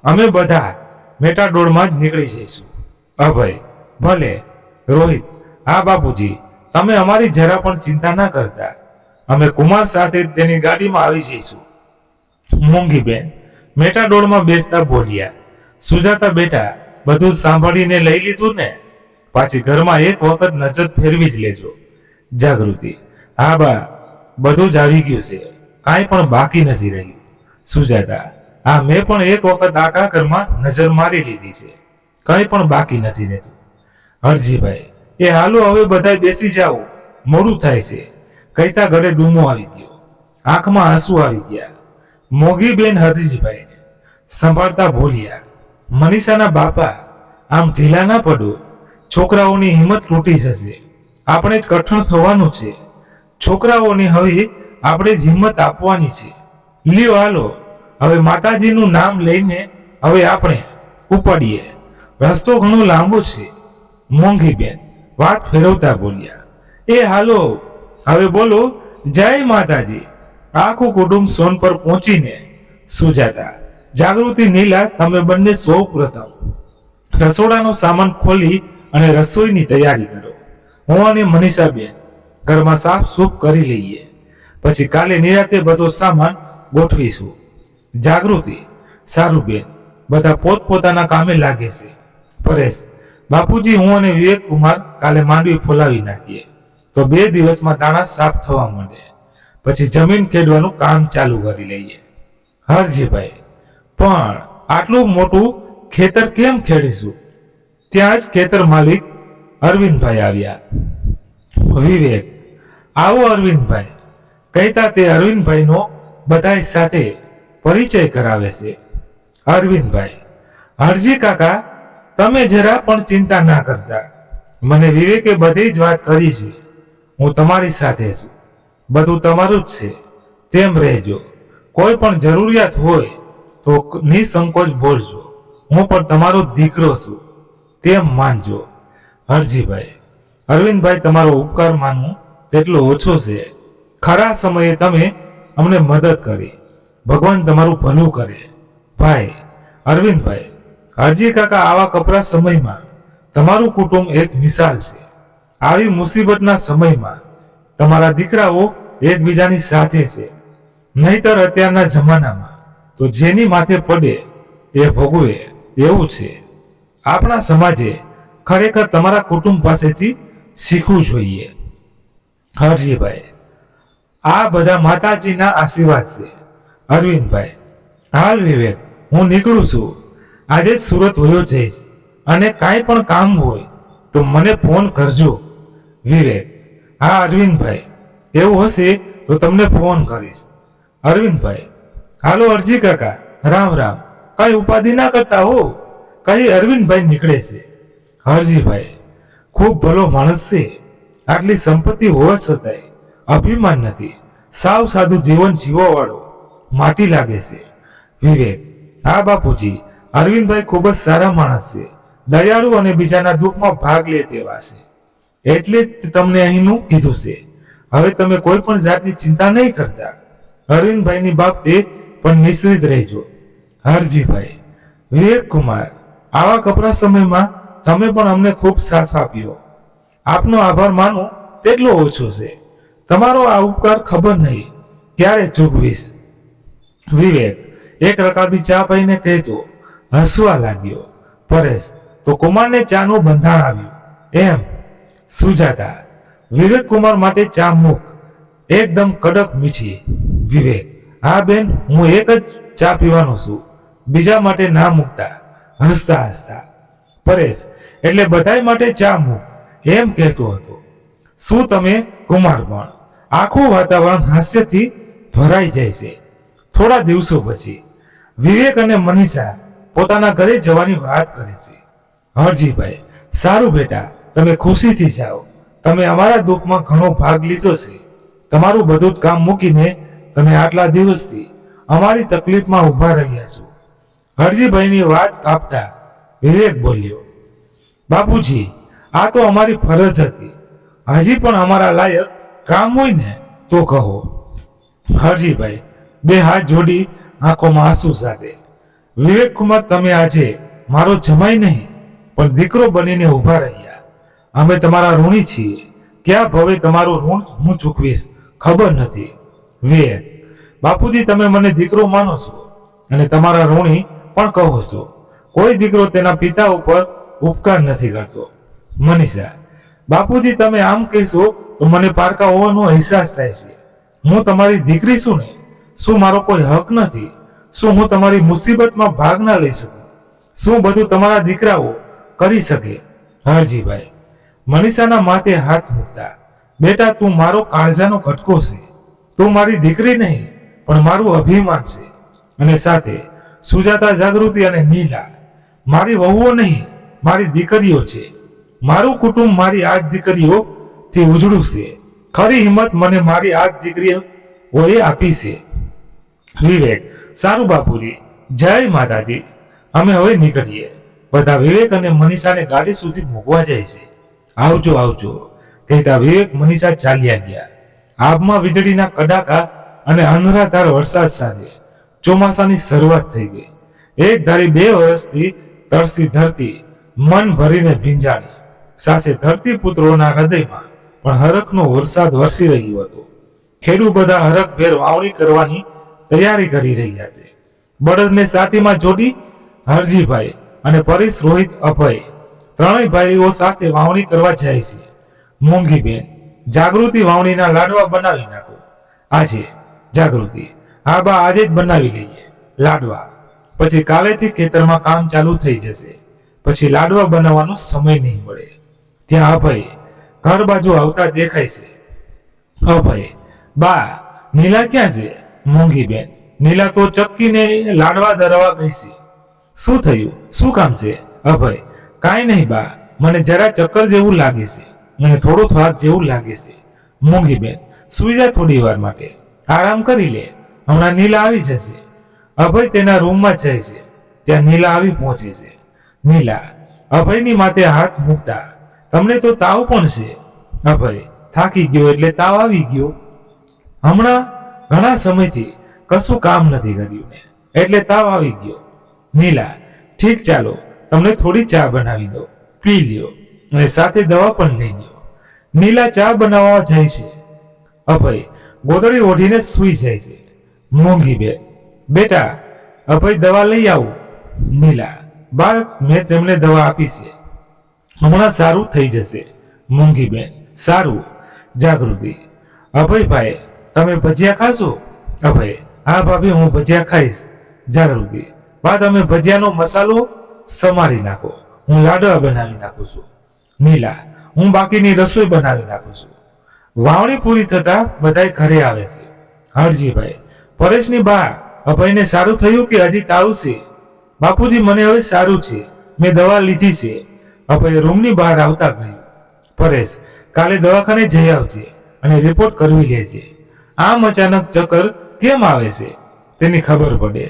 S1: અમે બધા મેટાડોરમાં જ નીકળી જઈશું. અભય, ભલે. રોહિત, હા બાપુજી, તમે અમારી જરા પણ ચિંતા ના કરતા, અમે કુમાર સાથે તેની ગાડીમાં આવી જઈશું. મોંઘીબેન મેટાડોરમાં બેસતા બોલ્યા, સુજાતા બેટા, બધું સાંભળીને લઈ લીધું ને? પાછી ઘરમાં એક વખત નજર ફેરવી જ લેજો. જાગૃતિ, હા બા, બધું જ આવી ગયું છે, કાંઈ પણ બાકી નથી રહ્યું. સુજાતા, હા મેં પણ એક વખત આખા ઘરમાં નજર મારી લીધી છે, કંઈ પણ બાકી નથી રહેતું. હરજીભાઈ, એ હાલો હવે બધાય બેસી જાઓ, મોડું થાય છે, કહેતા ઘરે ડૂમો આવી ગયો, આંખમાં આંસુ આવી ગયા. મોગીબેન હરજીભાઈને સંભાળતા બોલ્યા, મનીષાના બાપા, આમ ઢીલા ના પડો. છોકરાઓની હિંમત તૂટી જશે. આપણે જ કઠણ થવાનું છે. છોકરાઓને હવે આપણે જ હિંમત આપવાની છે. લ્યો હાલો, હવે માતાજીનું નામ લઈને હવે આપણે ઉપડીએ. રસ્તો ઘણો લાંબો છે. મોંઘીબેન વાત ફેરવતા બોલ્યા, એ હાલો, હવે બોલો જય માતાજી. આખું કુટુંબ સોન પર પહોંચીને સુજાતા, જાગૃતિ, નીલા, તમે બંને સૌ પ્રથમ રસોડાનો સામાન ખોલી અને રસોઈની તૈયારી કરો. હું અને મનીષાબેન ઘરમાં સાફ સૂફ કરી લઈએ. પછી કાલે નિરાતે બધો સામાન ગોઠવીશું. જાગૃતિ, સારું બેન, બધા પોતપોતાના કામે લાગે છે. પરેશ, બાપુજી, હું અને વિવેક કુમાર કાલે માંડવી ફોલાવી નાખીએ તો 2 દિવસમાં દાણા સાફ થવા માંડે. પછી જમીન ખેડવાનું કામ ચાલુ કરી લઈએ. હરજીભાઈ, પણ આટલું મોટું ખેતર કેમ ખેડીશું? ત્યાં જ ખેતર માલિક અરવિંદભાઈ આવ્યા. વિવેક, આવો અરવિંદભાઈ, કહેતા તે અરવિંદભાઈનો બધાય સાથે પરિચય કરાવે છે. અરવિંદભાઈ, હરજી કાકા, તમે જરા પણ ચિંતા ના કરતા. મને વિવેકે બધી જ વાત કરી છે. હું તમારી સાથે છું. બધું તમારું જ છે. તેમ રહેજો. કોઈ પણ જરૂરિયાત હોય તો નિસંકોચ બોલજો. હું પણ તમારો દીકરો છું, તેમ માનજો. હરજીભાઈ, અરવિંદભાઈ, તમારો ઉપકાર માનવું તેટલો ઓછો છે. ખરા સમયે તમે અમને મદદ કરી. ભગવાન તમારું ભલું કરે. ભાઈ અરવિંદભાઈ, હરજી કાકા, આવા કપરા સમયમાં તમારું કુટુંબ એક મિસાલ છે. આવી મુસીબતના સમયમાં તમારા દીકરાઓ એકબીજાની સાથે છે. નહીતર અત્યારના જમાનામાં તો જેની માથે પડે એ ભોગવે એવું છે. આપણા સમાજે ખરેખર તમારા કુટુંબ પાસેથી શીખવું જોઈએ. હરજીભાઈ, આ બધા માતાજીના આશીર્વાદ છે. અરવિંદભાઈ, હાલ વિવેક, હું નીકળું છું. આજે જ સુરત વયો જઈશ અને કાંઈ પણ કામ હોય તો મને ફોન કરજો. વિવેક, હા અરવિંદભાઈ, એવું હશે તો તમને ફોન કરીશ. અરવિંદભાઈ, હાલો અરજી કાકા, રામ રામ. કઈ ઉપાધિ ના કરતા હો, કઈ અરવિંદભાઈ નીકળે છે. હરજીભાઈ, ખૂબ ભલો માણસ છે. આટલી સંપત્તિ હોવા છતાંય અભિમાન નથી. સાવ સાદું જીવન જીવવા વાળો માટી લાગે છે. વિવેક, હા બાપુજી, અરવિંદભાઈ ખૂબ જ સારા માણસ છે. દયાળુ અને બીજાના દુઃખમાં ભાગ લે તેવા છે. એટલે જ તમને અહીંનું કીધું છે. હવે તમે કોઈ પણ જાતની ચિંતા નહીં કરતા. અરવિંદભાઈની બાબતે પણ નિશ્ચિત રહેજો. હરજીભાઈ, વિવેક કુમાર, આવા કપરા સમયમાં તમે પણ અમને ખૂબ સાથ આપ્યો. આપનો આભાર માનું તેટલો ઓછો છે. તમારો આ ઉપકાર ખબર નહીં ક્યારે ચૂકવીશ. વિવેક એક રકાબી ચા પીને કહેતો હસવા લાગ્યો. પરેશ, તો કુમારને ચાનું બંધાણ આવ્યું એમ. સુજાતા, વિવેક કુમાર માટે ચા મૂક, એકદમ કડક મીઠી. વિવેક, હા બેન, હું એક જ ચા પીવાનો છું, બીજા માટે ના મૂકતા. હસતા હસતા. પરેશ, એટલે બધાય માટે ચા મૂક એમ કહેતો હતો. શું તમે કુમાર? પણ આખું વાતાવરણ હાસ્યથી ભરાઈ જાય છે. થોડા દિવસો પછી વિવેક અને મનીષા પોતાના ઘરે જવાની વાત કરે છે. હરજીભાઈ, સારું બેટા, તમે ખુશીથી જાઓ. તમે અમારા દુઃખમાં ઘણો ભાગ લીધો છે. તમારું બધું જ કામ મૂકીને તમે આટલા દિવસથી અમારી તકલીફમાં ઊભા રહ્યા છો. હરજીભાઈની વાત કાપતા વિવેક બોલ્યો, બાપુજી, આ તો અમારી ફરજ હતી. હજી પણ અમારા લાયક કામ હોય ને તો કહો. હરજીભાઈ બે હાથ જોડી આંખોમાં આંસુ સાથે, વિવેક કુમાર, તમે આજે મારો જમાઈ નહીં પણ દીકરો બનીને ઊભા રહ્યા. અમે તમારા ઋણી છીએ. ક્યાં ભવે તમારું ઋણ હું ચૂકવીશ ખબર નથી. વિવેક, બાપુજી, તમે મને દીકરો માનો છો અને તમારા ઋણી પણ કહો છો. કોઈ દીકરો તેના પિતા ઉપર ઉપકાર નથી કરતો. મનીષા, બાપુજી, તમે આમ કહેશો તો મને પારકા હોવાનો અહેસાસ થાય છે. હું તમારી દીકરી છું ને, શું મારો કોઈ હક નથી? શું હું તમારી મુસીબતમાં ભાગ ના લઈ શકું? શું બધું તમારા દીકરાઓ કરી શકે? હરજીભાઈ મનીષાના માથે હાથ મૂકતા, બેટા, તું મારો કાળજાનો કટકો છે. તું મારી દીકરી નહીં પણ મારું અભિમાન છે. અને સાથે સુજાતા, જાગૃતિ અને નીલા મારી વહુઓ નહીં, મારી દીકરીઓ છે. મારું કુટુંબ મારી આ દીકરીઓથી ઉજળું છે. ખરી હિંમત મને મારી આ દીકરીઓએ આપી છે. વિવેક: સારું બાપુજી, જય માતાજી. અમે હવે નીકળીએ. બધા વિવેક અને મનીષાને ગાડી સુધી મૂકવા જાય છે. આવજો આવજો કહેતા વિવેક મનીષા ચાલ્યા ગયા. આભમાં વીજળીના કડાકા અને અનરાધાર વરસાદ સાથે ચોમાસાની શરૂઆત થઈ ગઈ. એક ધારી 2 વર્ષથી તરસી ધરતી મન ભરીને ભીંજાણી. સાથે ધરતી પુત્રોના હૃદયમાં પણ હરખનો વરસાદ વરસી રહ્યો હતો. ખેડૂત બધા હરખભેર વાવણી કરવાની તૈયારી કરી રહ્યા છે. બળદને સાથીમાં જોડી હરજીભાઈ અને પરેશ, રોહિત, અભય ત્રણેય ભાઈઓ સાથે વાવણી કરવા જાય છે. મોંઘીબેન: જાગૃતિ, વાવણીના લાડવા બનાવી નાખો. આજે જાગૃતિ: હા બા, આજે જ બનાવી લઈએ લાડવા. પછી કાલેથી ખેતરમાં કામ ચાલુ થઈ જશે. પછી લાડવા બનાવવાનો સમય નહીં મળે. ત્યાં અભય ઘર બાજુ આવતા દેખાય છે. અભય: બા, નીલા ક્યાં છે? મોંઘીબેન: નીલા તો ચક્કીને લાડવા ધરવા ગઈ છે. શું થયું? શું કામ છે? અભય: કાંઈ નહીં બા, મને જરા ચક્કર જેવું લાગે છે અને થોડો થાક જેવું લાગે છે. મોંઘીબેન: સુઈ જા થોડી વાર માટે, આરામ કરી લે, હમણાં નીલા આવી જશે. અભય તેના રૂમમાં જાય છે. ત્યાં નીલા આવી પહોંચે છે. નીલા અભયની માથે હાથ મૂકતા: તમને તો તાવ પણ છે. અભય: થાકી ગયો એટલે તાવ આવી ગયો. હમણાં ઘણા સમયથી કશું કામ નથી કર્યું ને, એટલે તાવ આવી ગયો. નીલા: ઠીક, ચાલો તમને થોડી ચા બનાવી દો, પી લ્યો અને સાથે દવા પણ લઈ લ્યો. નીલા ચા બનાવવા જાય છે. અભય ગોદડી ઓઢીને સૂઈ જાય છે. મોંઘીબેન: બેટા, અભય દવા લઈ આવું. નીલા: બા, મેં તેમને દવા આપી છે, હમણાં સારું થઈ જશે. મોંઘીબેન: સારું. જાગૃતિ: અભયભાઈ, તમે ભજીયા ખાશો? અભય: હા ભાભી, હું ભજીયા ખાઈશ. જાગૃતિ: બા, તમે ભજીયાનો મસાલો સમારી નાખો, હું લાડવા બનાવી નાખું છું. નીલા: હું બાકીની રસોઈ બનાવી નાખું છું. વાવણી પૂરી થતા બધાય ઘરે આવે છે. હરજીભાઈ: પરેશની બા, અભયને સારું થયું કે હજી તાવ છે? બાપુજી, મને હવે સારું છે, મેં દવા લીધી છે. અભય રૂમની બહાર આવતા ગયું. પરેશ: કાલે દવાખાને જઈ આવજે અને રિપોર્ટ કરવી લેજે. આમ અચાનક ચક્કર કેમ આવે છે તેની ખબર પડે.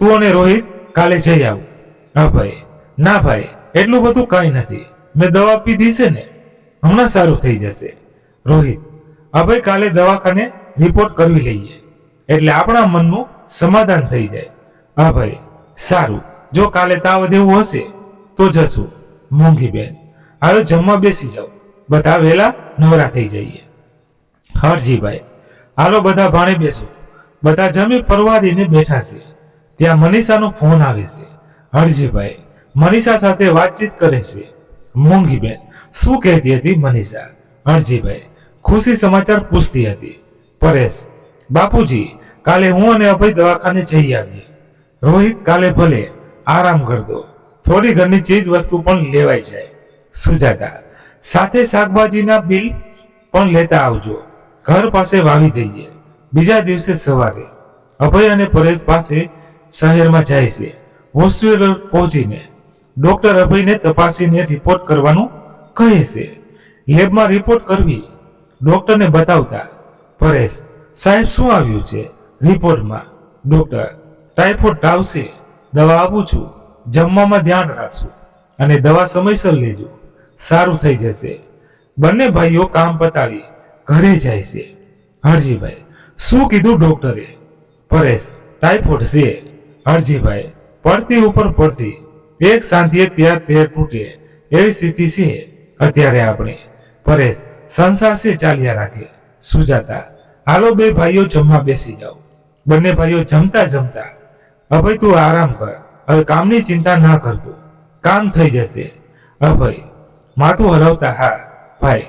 S1: તું અને રોહિત કાલે જઈ આવું. અભય: ના ભાઈ, એટલું બધું કંઈ નથી, મેં દવા પીધી છે ને, હમણાં સારું થઈ જશે. રોહિત: અભય, કાલે દવાખાને રિપોર્ટ કરવી લઈએ એટલે આપણા મનનું સમાધાન થઈ જાય. અભય: સારું, જો કાલે તાવ જેવું હશે તો જશું. મોંઘીબેન: હાલો જમવા બેસી જાઓ, બધા વહેલા નવરા થઈ જઈએ. હરજીભાઈ: હાલો બધા ભાણે બેસો. બધા જમી પરવારીને બેઠા છે. ત્યાં મનીષાનો ફોન આવે છે. હરજીભાઈ મનીષા સાથે વાતચીત કરે છે. મોંઘીબેન: શું કહેતી હતી મનીષા? હરજીભાઈ: ખુશી સમાચાર પૂછતી હતી. પરેશ: બાપુજી, કાલે હું અને અભય દવાખાને જઈ આવીએ. રોહિત: કાલે ભલે, આરામ કરતો, થોડી ઘરની ચીજ વસ્તુ પણ લેવાઈ જાય. સુજાતા: સાથે શાકભાજીના બિલ પણ લેતા આવજો, ઘર પાસે વાવી દઈએ. બીજા દિવસે સવારે અભય અને પરેશ પાસે શહેરમાં જાય છે. હોસ્પિટલ પહોંચીને ડોક્ટર અભયને તપાસીને રિપોર્ટ કરવાનું કહે છે. લેબમાં રિપોર્ટ કરવી ડોક્ટરને બતાવતા પરેશ: સાહેબ, શું આવ્યું છે રિપોર્ટમાં? ડોક્ટર: ટાઇફોઇડ તાવ છે, દવા આપું છું, જમવામાં ધ્યાન રાખશું અને દવા સમયસર લેજો, સારું થઈ જશે. બંને ભાઈઓ કામ પતાવી ઘરે જાય છે. હરજીભાઈ: શું કીધું ડોક્ટરે? પરેશ: ટાઇફોઇડ છે. હરજીભાઈ: પડતી ઉપર પડતી, એક શાંતિએ ત્યાં તેર તૂટે એવી સ્થિતિ છે અત્યારે આપણે. પરેશ: સંસાર છે, ચાલ્યા રાખે. સુજાતા: હાલો બે ભાઈઓ જમવા બેસી જાઓ. બંને ભાઈઓ જમતા જમતા: અભય, તું આરામ કર, હવે કામની ચિંતા ના કરતો, કામ થઈ જશે. અભય માથું હલાવતા: હા ભાઈ.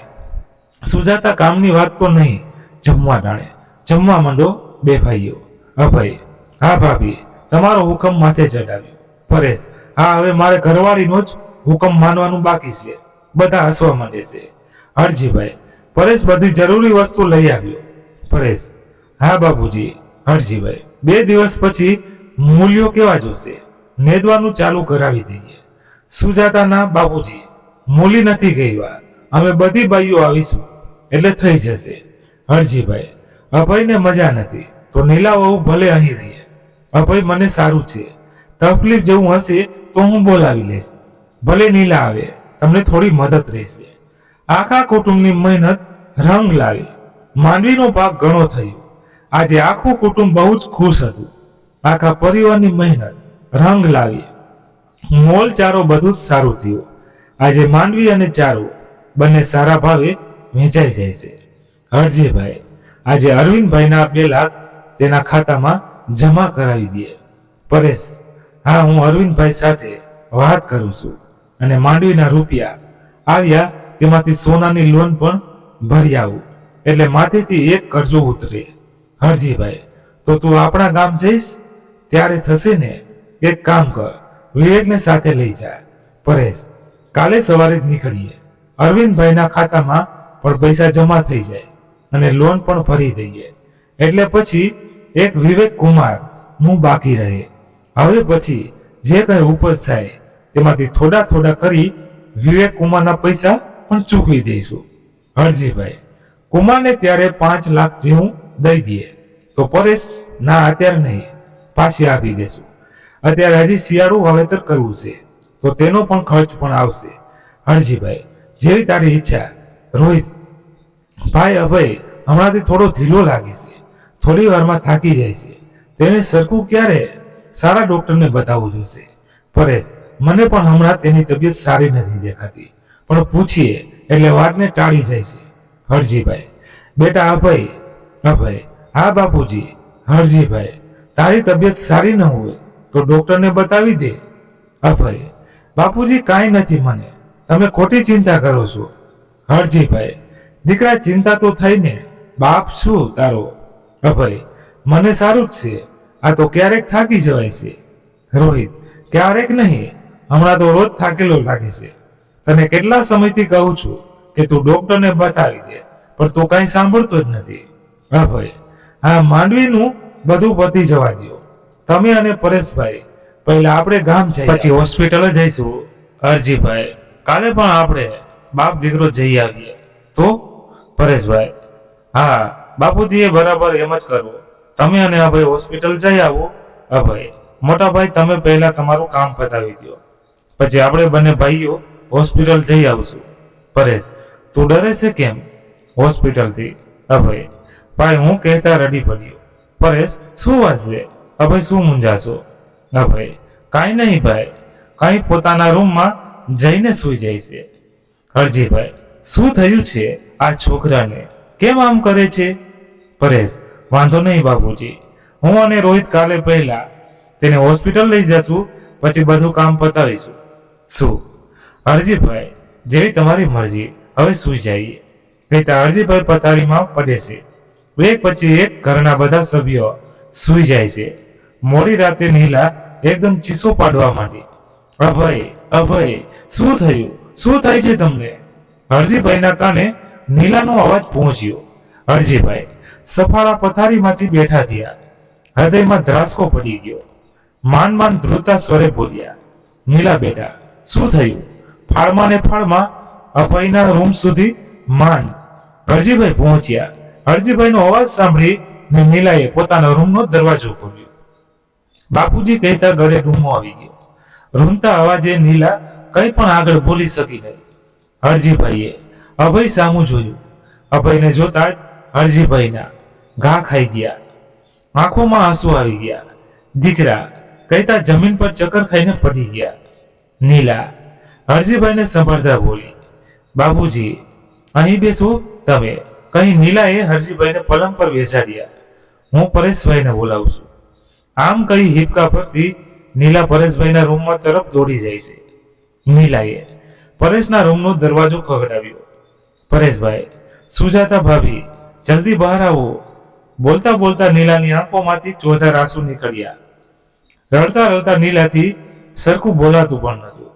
S1: સુજાતા: કામની વાત તો નહીં, જમવા ટાણે જમવા માંડો બે ભાઈઓ. અભય: હા ભાભી, તમારો હુકમ માથે ચડાવ્યો. પરેશ: હા, હવે મારે ઘરવાળીનો જ હુકમ માનવાનું બાકી છે. બધા હસવા માંડે છે. હરજીભાઈ: પરેશ બધી જરૂરી વસ્તુ લઈ આવ્યો. પરેશ: હા બાપુજી. હરજીભાઈ: 2 દિવસ પછી મૂલ્યો કેવા જોશે, નેદવાનું ચાલુ કરાવી દઈએ. સુજાતાના બાપુજી, મૂલી નથી કહેવા, અમે બધી બાઈઓ આવીશું એટલે થઈ જશે. હરજીભાઈ, અભયને મજા નથી તો નીલા વહુ ભલે અહીં રહીએ. અભય મને સારું છે, તકલીફ જેવું હશે તો હું બોલાવી લઈશ. ભલે નીલા આવે, તમને થોડી મદદ રહેશે. આખા કુટુંબની મહેનત રંગ લાવી. માંડવીનો પાક ઘણો થયો. આજે આખું કુટુંબ બહુ જ ખુશ હતું. આખા પરિવારની મહેનત રંગ લાવી. મોલ ચારો બધું જ સારું થયું. આજે માંડવી અને ચારો બંને સારા ભાવે વેચાઈ જાય છે. હરજીભાઈ, આજે અરવિંદભાઈના 2 લાખ તેના ખાતામાં જમા કરાવી દે. પરેશ, હા, હું અરવિંદભાઈ સાથે વાત કરું છું અને માંડવીના રૂપિયા આવ્યા તેમાંથી સોનાની લોન પણ ભરી આવું એટલે માથેથી એક કરજો ઉતરે. હરજીભાઈ, તો તું આપણા ગામ જઈશ ત્યારે થશે ને? એક કામ કર, વિવેકને સાથે લઈ જા. પરેશ, કાલે સવારે જ નીકળીએ. અરવિંદભાઈના ખાતામાં પણ પૈસા જમા થઈ જાય અને લોન પણ ભરી દઈએ એટલે પછી એક વિવેક કુમાર હું બાકી રહે. હવે પછી જે કંઈ ઉપજ થાય તેમાંથી થોડા થોડા કરી વિવેક કુમારના પૈસા પણ ચૂકવી દઈશું. હરજીભાઈ, કુમારને ત્યારે 5 લાખ જેવું દઈ દઈએ તો પરેશ, ના અત્યારે નહીં, પાછી આપી દેશું. અત્યારે હજી શિયાળું વાવેતર કરવું છે તો તેનો પણ ખર્ચ પણ આવશે. હરજીભાઈ, જેવી તારી ઈચ્છા. રોહિત ભાઈ, અભય હમણાંથી થોડો ઢીલો લાગે છે, થોડી વારમાં થાકી જાય છે. તેને સરખું ક્યારે સારા ડોક્ટરને બતાવવું જોશે. પરેશ, મને પણ હમણાં તેની તબિયત સારી નથી દેખાતી, પણ પૂછીએ એટલે વાતને ટાળી જાય છે. હરજીભાઈ, બેટા અભય, હા બાપુજી. હરજીભાઈ, તારી તબિયત સારી ન હોય તો ડોક્ટરને બતાવી દે. અભય, બાપુજી કાંઈ નથી મને, તમે ખોટી ચિંતા કરો છો. હરજીભાઈ, દીકરા ચિંતા તો થઈ ને, બાપ શું તારો. અભય, મને સારું જ છે, આ તો ક્યારેક થાકી જવાય છે. રોહિત, ક્યારેક નહીં, હમણાં તો રોજ થાકેલો લાગે છે. તને કેટલા સમયથી કહું છું કે તું ડોક્ટરને બતાવી દે, પણ તું કાંઈ સાંભળતો જ નથી. અભય, આ માંડવીનું બધું પતી જવા દો. તમે અને પરેશભાઈ પહેલા આપણે ગામ જઈએ, પછી હોસ્પિટલ જઈશું. હરજીભાઈ, કાલે પણ આપણે બાપ દીકરો જઈ આવીએ તો? પરેશભાઈ, હા બાપુજીએ બરાબર એમ જ કરવો. તમે અને અભય હોસ્પિટલ જઈ આવો. અભય, મોટા ભાઈ તમે પહેલા તમારું કામ પતાવી દો, પછી આપણે બંને ભાઈઓ હોસ્પિટલ જઈ આવશું. પરેશ, તું ડરે છે કેમ હોસ્પિટલથી? અભય, ભાઈ હું કહેતા રડી પડ્યો. પરેશ, શું વાત છે? અભય, શું મૂંઝાશો? અભય, કાંઈ નહીં ભાઈ, કાંઈ પોતાના રૂમમાં જઈને સૂઈ જાય છે. હરજીભાઈ, શું થયું છે આ છોકરાને, કેમ આમ કરે છે? પરેશ, વાંધો નહીં બાપુજી, હું અને રોહિત કાલે પહેલા તેને હોસ્પિટલ લઈ જશું, પછી બધું કામ પતાવીશું. શું? હરજીભાઈ, જેવી તમારી મરજી, હવે સૂઈ જઈએ. કહેતા હરજીભાઈ પથારીમાં પડે છે. એક પછી એક ઘરના બધા સભ્યો સૂઈ જાય છે. મોડી રાતે નીલા એકદમ ચીસો પાડવા માંડી. અભય, શું થયું? શું થાય છે તમને? હરજીભાઈના કાને નીલાનો અવાજ પહોંચ્યો. હરજીભાઈ સફાળા પથારીમાંથી બેઠા થયા. હૃદયમાં ધ્રાસકો પડી ગયો. માંડ ધ્રુતા સ્વરે બોલ્યા, નીલા બેટા, શું થયું? ફાળમાં ને ફાળમાં અભયના રૂમ સુધી માંડ હરજીભાઈ પહોંચ્યા. હરજીભાઈનો અવાજ સાંભળી ને નીલાએ પોતાના રૂમનો દરવાજો ખોલ્યો. બાપુજી કહેતા ગળે રૂમો આવી ગયો. રૂમતા અવાજે નીલા કંઈ પણ આગળ બોલી શકી નહીં. હરજીભાઈએ અભય સામું જોયું. અભયને જોતા જ હરજીભાઈના ઘા ખાઈ ગયા. આંખોમાં આંસુ આવી ગયા. દીકરા કહેતા જમીન પર ચક્કર ખાઈને પડી ગયા. નીલા હરજીભાઈને સંભાળતા બોલી, બાપુજી અહીં બેસો તમે. કહી નીલાએ હરજીભાઈને પલંગ પર બેસાડ્યા. હું પરેશભાઈને બોલાવું છું. આમ કહી હિપકા પરથી નીલા પરેશભાઈના રૂમમાં તરફ દોડી જાય છે. નીલાએ પરેશના રૂમનો દરવાજો ખખડાવ્યો. પરેશભાઈ, સુજાતા ભાભી, જલ્દી બહાર આવો. બોલતા બોલતા નીલાની આંખોમાંથી ચોધાર આંસુ નીકળ્યા. રડતા રડતા નીલાથી સરખું બોલાતું પણ નહોતું.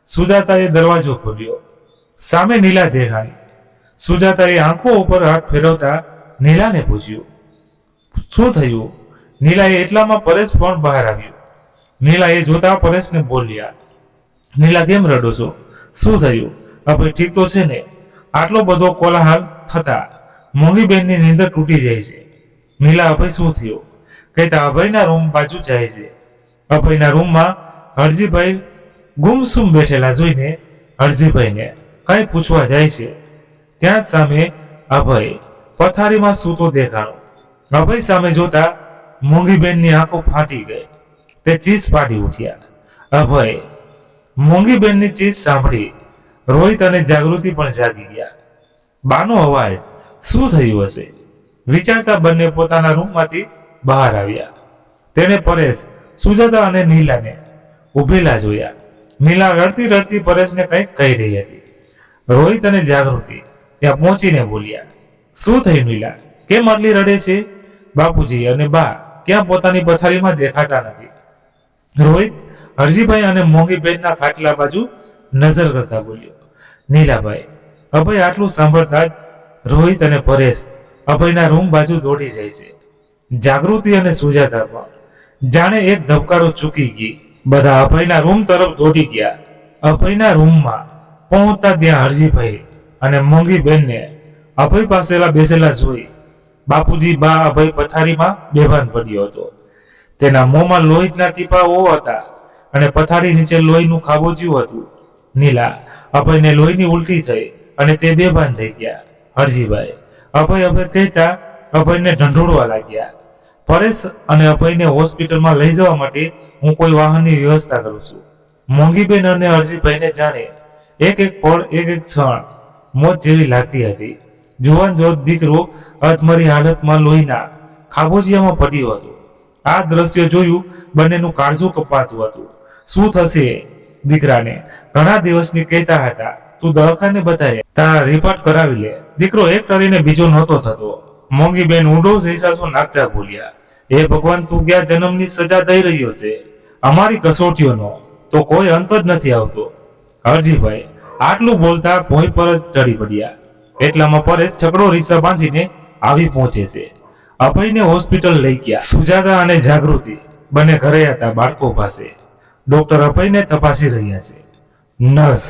S1: સુજાતાએ દરવાજો ખોલ્યો. સામે નીલા દેખાઈ. સુજાતાએ આંખો ઉપર હાથ ફેરવતા નીલાને પૂછ્યું, શું થયું? નીલાએ એટલામાં પરેશ પણ બહાર આવ્યો. નીલા એ જોતા પરેશને બોલ્યા, નીલા કેમ રડો છો? શું થયું? અભય ઠીક તો છે ને? આટલો બધો કોલાહલ થતા મોંઘીબેનની નીંદર તૂટી જાય છે. નીલા અભય શું થયું કહેતા અભયના રૂમ બાજુ જાય છે. અભયના રૂમમાં હરજીભાઈ ગુમસુમ બેઠેલા જોઈને હરજીભાઈને કંઈ પૂછવા જાય છે. ત્યાં જ સામે અભય પથારીમાં સૂતો દેખાણો. અભય સામે જોતા મોંઘીબેનની આંખો ફાટી ગઈ. તે ચીસ પાડી ઉઠ્યા. અભય મોંઘીબેનની ચીસ સાંભળી રોહિત અને જાગૃતિ પણ જાગી ગયા. બાનો અવાજ, શું થયું હશે વિચારતા બંને પોતાના રૂમમાંથી બહાર આવ્યા. તેને પરેશ, સુજાતા અને નીલાને ઉભેલા જોયા. નીલા રડતી રડતી પરેશને કંઈક કહી રહી હતી. રોહિત અને જાગૃતિ ત્યાં પહોંચીને બોલ્યા, શું થયું નીલા? કેમ આટલી રડે છે? બાપુજી અને બા ક્યાં પોતાની પથારીમાં દેખાતા નથી. રોહિત હરજીભાઈ અને મોંઘીબેનના ખાટલા બાજુ નજર કરતા બોલ્યો. નીલાભાઈ. અભય આટલું સાંભળતા જ રોહિત અને પરેશ અભયના રૂમ બાજુ દોડી જાય છે. જાગૃતિ અને સુજાતા પણ જાણે એક ધબકારો ચૂકી ગઈ. બધા અભયના રૂમ તરફ દોડી ગયા. અભયના રૂમમાં પહોંચતા ત્યાં હરજીભાઈ અને મોંઘીબેનને અભય પાસેલા બેસેલા જોઈ બાપુજી બા અભય પથારીમાં બેભાન પડ્યો હતો. તેના મોંમાં લોહીના ટીપાઓ હતા અને પથારી નીચે લોહીનું ખાબોચિયું હતું. નીલા અભયને લોહીની ઉલટી થઈ અને તે બેભાન થઈ ગયા. હરજીભાઈ અભય કહેતા અભયને ઢંઢોળવા લાગ્યા. પરેશ અને અભયને હોસ્પિટલમાં લઈ જવા માટે હું કોઈ વાહનની વ્યવસ્થા કરું છું. મોંઘીબેન અને હરજીભાઈને જાણે એક એક પળ એક એક ક્ષણ મોત જેવી લાગતી હતી. જુવાન જોત દીકરો અધમરી હાલતમાં લોહીના ખાબોચિયામાં પડ્યો હતો. આ દ્રશ્ય જોયું બંનેનું કાળજું કપાતું હતું. શું થશે દીકરાને? ઘણા દિવસની કહેતા હતા તું દવાખાને બતાય, તારા રિપોર્ટ કરાવી લે. દીકરો એક તરીને બીજો નહોતો થતો. મોંઘીબેન ઊંડો નિસાસો નાખતા બોલ્યા, હે ભગવાન, તું ક્યાં જન્મની સજા દઈ રહ્યો છે? અમારી કસોટીઓનો તો કોઈ અંત જ નથી આવતો. હરજીભાઈ આટલું બોલતા ભોંય પર જ ચડી પડ્યા. એટલામાં પરેશ છકડો રિક્ષા બાંધીને આવી પહોંચે છે. અભયને હોસ્પિટલ લઈ ગયા. સુજાતા અને જાગૃતિ બંને ઘરે હતા બાળકો પાસે. ડોક્ટર અભયને તપાસી રહ્યા છે. નર્સ,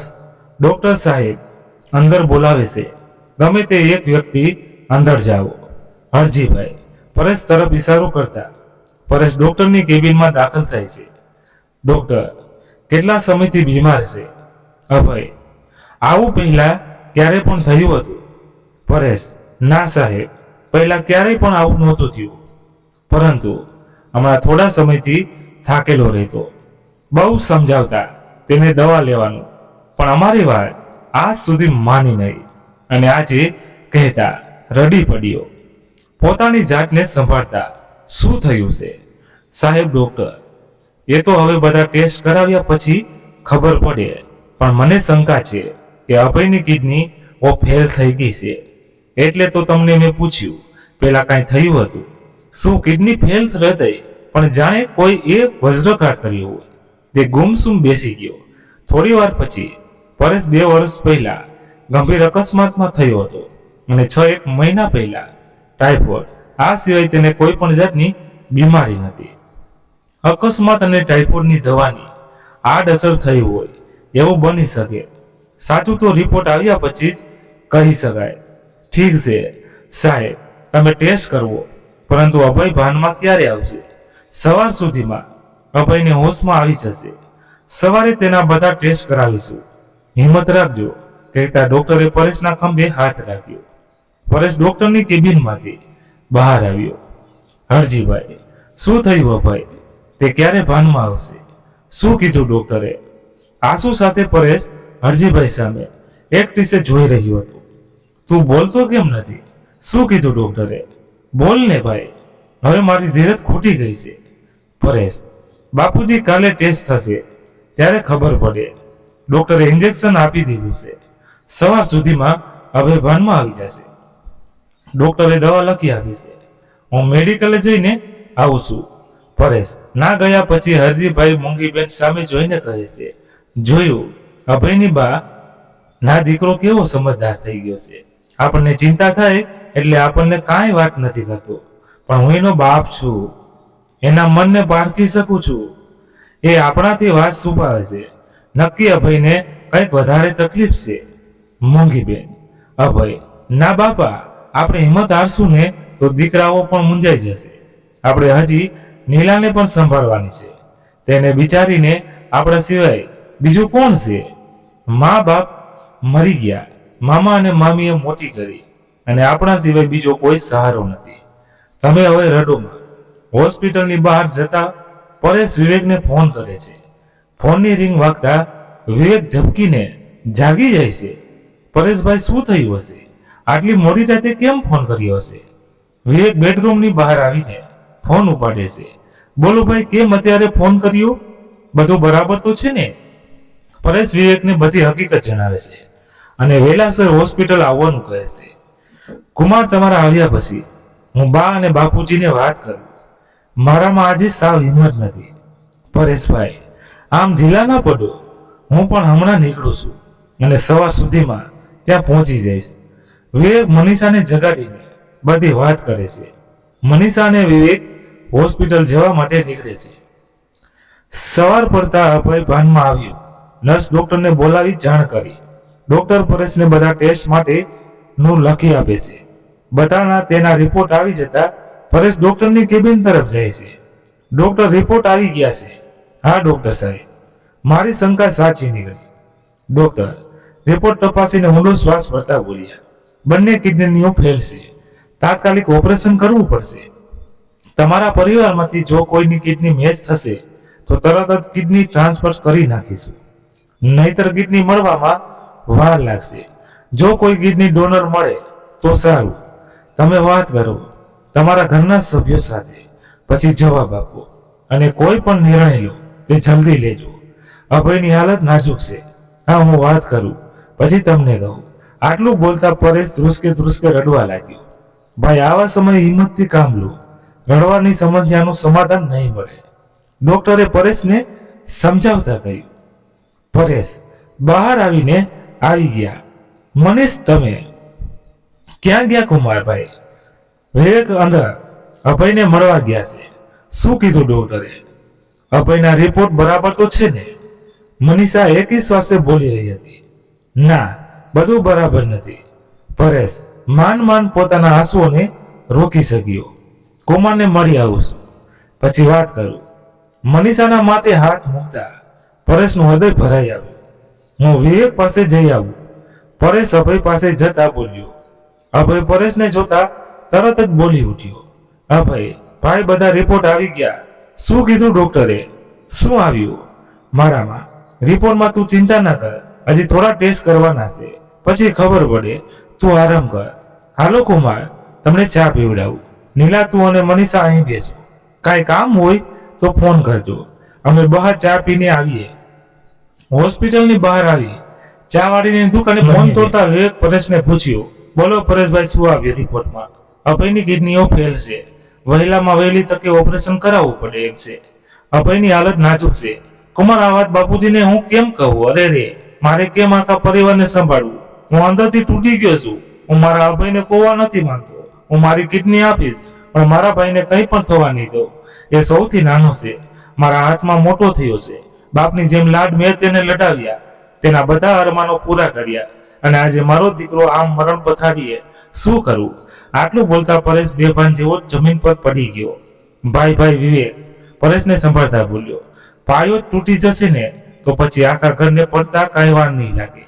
S1: ડોક્ટર સાહેબ અંદર બોલાવે છે. ગમે તે એક વ્યક્તિ અંદર જાઓ. હરજીભાઈ પરેશ તરફ ઇશારો કરતા પરેશ ડોક્ટરની કેબિનમાં દાખલ થાય છે. ડોક્ટર, કેટલા સમયથી બીમાર છે? અભય, આવું પહેલા ક્યારે પણ થયું હતું? પરેશ, ના સાહેબ, પહેલા ક્યારેય પણ આવું નહોતું થયું, પરંતુ હમણાં થોડા સમયથી થાકેલો રહેતો. બહુ સમજાવતા તેને દવા લેવાનું, પણ અમારી વાત આજ સુધી માની નહીં અને આજે કહેતા રડી પડ્યો. પોતાની જાતને સંભાળતા, શું થયું છે સાહેબ? ડોક્ટર, એ તો હવે બધા ટેસ્ટ કરાવ્યા પછી ખબર પડે, પણ મને શંકા છે કે અભયની કિડની ફેલ થઈ ગઈ છે. એટલે તો તમને મેં પૂછ્યું, પેલા કાંઈ થયું હતું? શું કિડની ફેલ થઈ? પણ જાણે કોઈ એ વજ્રઘાત કર્યો હોય. તે ગુમસુમ બેસી ગયો. થોડી વાર પછી પરેશ 2 વર્ષ પહેલા ગંભીર અકસ્માતમાં થયો હતો અને 6-1 મહિના પહેલા ટાઇફોઇડ. આ સિવાય તેને કોઈ પણ જાતની બીમારી નથી. અકસ્માત અને ટાઇફોઇડની દવાની આડઅસર થઈ હોય એવું બની શકે. સાચું તો રિપોર્ટ આવ્યા પછી જ કહી શકાય. ઠીક છે સાહેબ, તમે ટેસ્ટ કરવો, પરંતુ અભય ભાનમાં ક્યારે આવશે? સવાર સુધીમાં અભયને હોશમાં આવી જશે. સવારે તેના બધા ટેસ્ટ કરાવીશું. હિંમત રાખજો, કહેતા ડોક્ટરે પરેશના ખંભે હાથ રાખ્યો. પરેશ ડોક્ટરની કેબિનમાંથી બહાર આવ્યો. હરજીભાઈ, શું થયું અભય? તે ક્યારે ભાનમાં આવશે? શું કીધું ડોક્ટરે? આંસુ સાથે પરેશ હરજીભાઈ સામે એકટીસે જોઈ રહ્યો હતો. તું બોલતો કેમ નથી? શું કીધું ડોક્ટરે? બોલ ને ભાઈ, હવે મારી ધીરજ ખૂટી ગઈ છે. પરેશ, બાપુજી કાલે ટેસ્ટ થશે ત્યારે ખબર પડે. ડોક્ટરે ઇન્જેક્શન આપી દીધું છે. સવાર સુધીમાં હવે ભાનમાં આવી જશે. ડોક્ટરે દવા લખી આપી છે. હું મેડિકલે જઈને આવું છું. પરેશ ના ગયા પછી હરજીભાઈ મોંઘીબેન સામે જોઈને કહે છે, જોયું અભયની બા ના દીકરો કેવો સમજદાર થઈ ગયો છે. આપણને ચિંતા થાય એટલે આપણને કાંઈ વાત નથી કરતો, પણ હું એનો બાપ છું. એના મનને પારખી શકું છું. એ આપણાથી વાત છુપાવે છે. નક્કી અભયને કંઈક વધારે તકલીફ છે. મોંઘીબેન: અભય: ના બાપા, આપણે હિંમત હારશું ને તો દીકરાઓ પણ મૂંઝાઈ જશે. આપણે હજી નીલાને પણ સંભાળવાની છે. તેને બિચારીને આપણા સિવાય બીજું કોણ છે? મા બાપ મરી ગયા, મામા અને મામીએ મોટી કરી, અને આપણા સિવાય બીજો કોઈ સહારો નથી. તમે હવે રડોમાં. હોસ્પિટલની બહાર જતા પરેશ વિવેકને ફોન કરે છે. ફોનની રિંગ વાગતા વિવેક ઝબકીને જાગી જાય છે. પરેશભાઈ, શું થયું હશે? આટલી મોડી રાતે કેમ ફોન કર્યો હશે? વિવેક બેડરૂમની બહાર આવીને ફોન ઉપાડે છે. બોલો ભાઈ, કેમ અત્યારે ફોન કર્યો? બધું બરાબર તો છે ને? પરેશ વિવેકને બધી હકીકત જણાવે છે અને વેલાસર હોસ્પિટલ આવવાનું કહે છે. કુમાર, તમારા આવ્યા પછી હું બા અને બાપુજીને વાત કરું. મારામાં આજે સાવ હિંમત નથી. પરેશભાઈ: આમ ઢીલા ના પડો. હું પણ હમણાં નીકળું છું અને સવાર સુધીમાં ત્યાં પહોંચી જઈશ. વિવેક મનીષાને જગાડીને બધી વાત કરે છે. મનીષા અને વિવેક હોસ્પિટલ જવા માટે નીકળે છે. સવાર પડતા અભય ભાનમાં આવ્યું. નર્સ ડોક્ટરને બોલાવી જાણ કરી. ડોક્ટર પરેશને બધા ટેસ્ટ માટે નું લખી આપે છે. બધાના તેના રિપોર્ટ આવી જતા પરેશ ડોક્ટરની કેબિન તરફ જાય છે. ડોક્ટર: રિપોર્ટ આવી ગયા છે. હા ડોક્ટર સાહેબ, મારી શંકા સાચી નીકળી. ડોક્ટર રિપોર્ટ તપાસીને ઊંડો શ્વાસ ભરતા બોલ્યા: બંને કિડનીઓ ફેલ છે. તાત્કાલિક ઓપરેશન કરવું પડશે. તમારા પરિવારમાંથી જો કોઈની કિડની મેચ થશે તો તરત જ કિડની ટ્રાન્સફર કરી નાખીશું. નહીતર કિડની મળવામાં વાર લાગશે. જો કોઈ કિડની ડોનર મળે તો સારું. તમે વાત કરો તમારા ઘરના સભ્યો સાથે, પછી જવાબ આપો અને કોઈ પણ નિર્ણય લો તે જલ્દી લેજો. અભયની હાલત નાજુક છે. હા, હું વાત કરું પછી તમને કહું. આટલું બોલતા પરેશ ધ્રુસકે રડવા લાગ્યો. ભાઈ, આવા સમયે હિંમતથી કામ લો. રડવાની સમસ્યાનું સમાધાન નહીં મળે. ડોક્ટરે પરેશને સમજાવતા કહ્યું. પરેશ બહાર આવીને આવી ગયા. મનીષ, તમે ક્યાં ગયા? કુમારભાઈ: વિવેક અંદર અભયને મળવા ગયા છે. શું કીધું ડોક્ટરે? અભયના રિપોર્ટ બરાબર તો છે ને? મનીષા એકી શ્વાસે બોલી રહી હતી. ના, બધું બરાબર નથી. પરેશ માંડ પોતાના આંસુઓને રોકી શક્યો. કુમારને મળી આવું છું, પછી વાત કરું. મનીષાના માથે હાથ મૂકતા પરેશનું હૃદય ભરાઈ આવ્યું. હું વિવેક પાસે જઈ આવું. પરેશ અભય પાસે જતા બોલ્યો. અભય પરેશને જોતા તરત જ બોલી ઉઠ્યો. અભય ભાઈ, બધા રિપોર્ટ આવી ગયા. શું કીધું ડોક્ટરે? શું આવ્યું? મારામાં રિપોર્ટમાં તું ચિંતા ના કર. હજી થોડા ટેસ્ટ કરવાના છે, પછી ખબર પડે. તું આરામ કર. હાલો કુમાર, તમને ચા પીવડાવું. નીલા, તું અને મનીષા અહીં બેસો. કાંઈ કામ હોય તો ફોન કરજો. અમે બહાર ચા પીને આવીએ. હોસ્પિટલની બહાર આવી ચા વાળીની દુકાને ફોન તોડતા વિવેક પરેશને પૂછ્યું. બોલો પરેશભાઈ, શું આવ્યું રિપોર્ટમાં? અભયની કિડનીઓ ફેલ છે. વહેલામાં વહેલી તકે ઓપરેશન કરાવવું પડે એમ છે. અભયની હાલત નાજુક છે. કુમાર, આ વાત બાપુજીને હું કેમ કહું? અરે રે, મારે કેમ આખા પરિવારને સંભાળવું? હું અંદરથી તૂટી ગયો છું. હું મારા અભયને કોવા નથી માંગતો. હું મારી કિડની આપીશ, પણ મારા ભાઈને કંઈ પણ થવા નહીં દઉં. એ સૌથી નાનો છે. મારા હાથમાં મોટો થયો છે. બાપની જેમ લાડ મેં તેને લડાવ્યા, તેના બધા અરમાનો પૂરા કર્યા, અને આજે મારો દીકરો આમ મરણ પથારીએ. શું કરું? આટલું બોલતા પરેશ બેભાન જેવો જમીન પર પડી ગયો. ભાઈ વિવેક પરેશને સંભાળતા બોલ્યો. પાયો તૂટી જશે ને તો પછી આખા ઘરને પડતા કાંઈ વાર નહીં લાગે.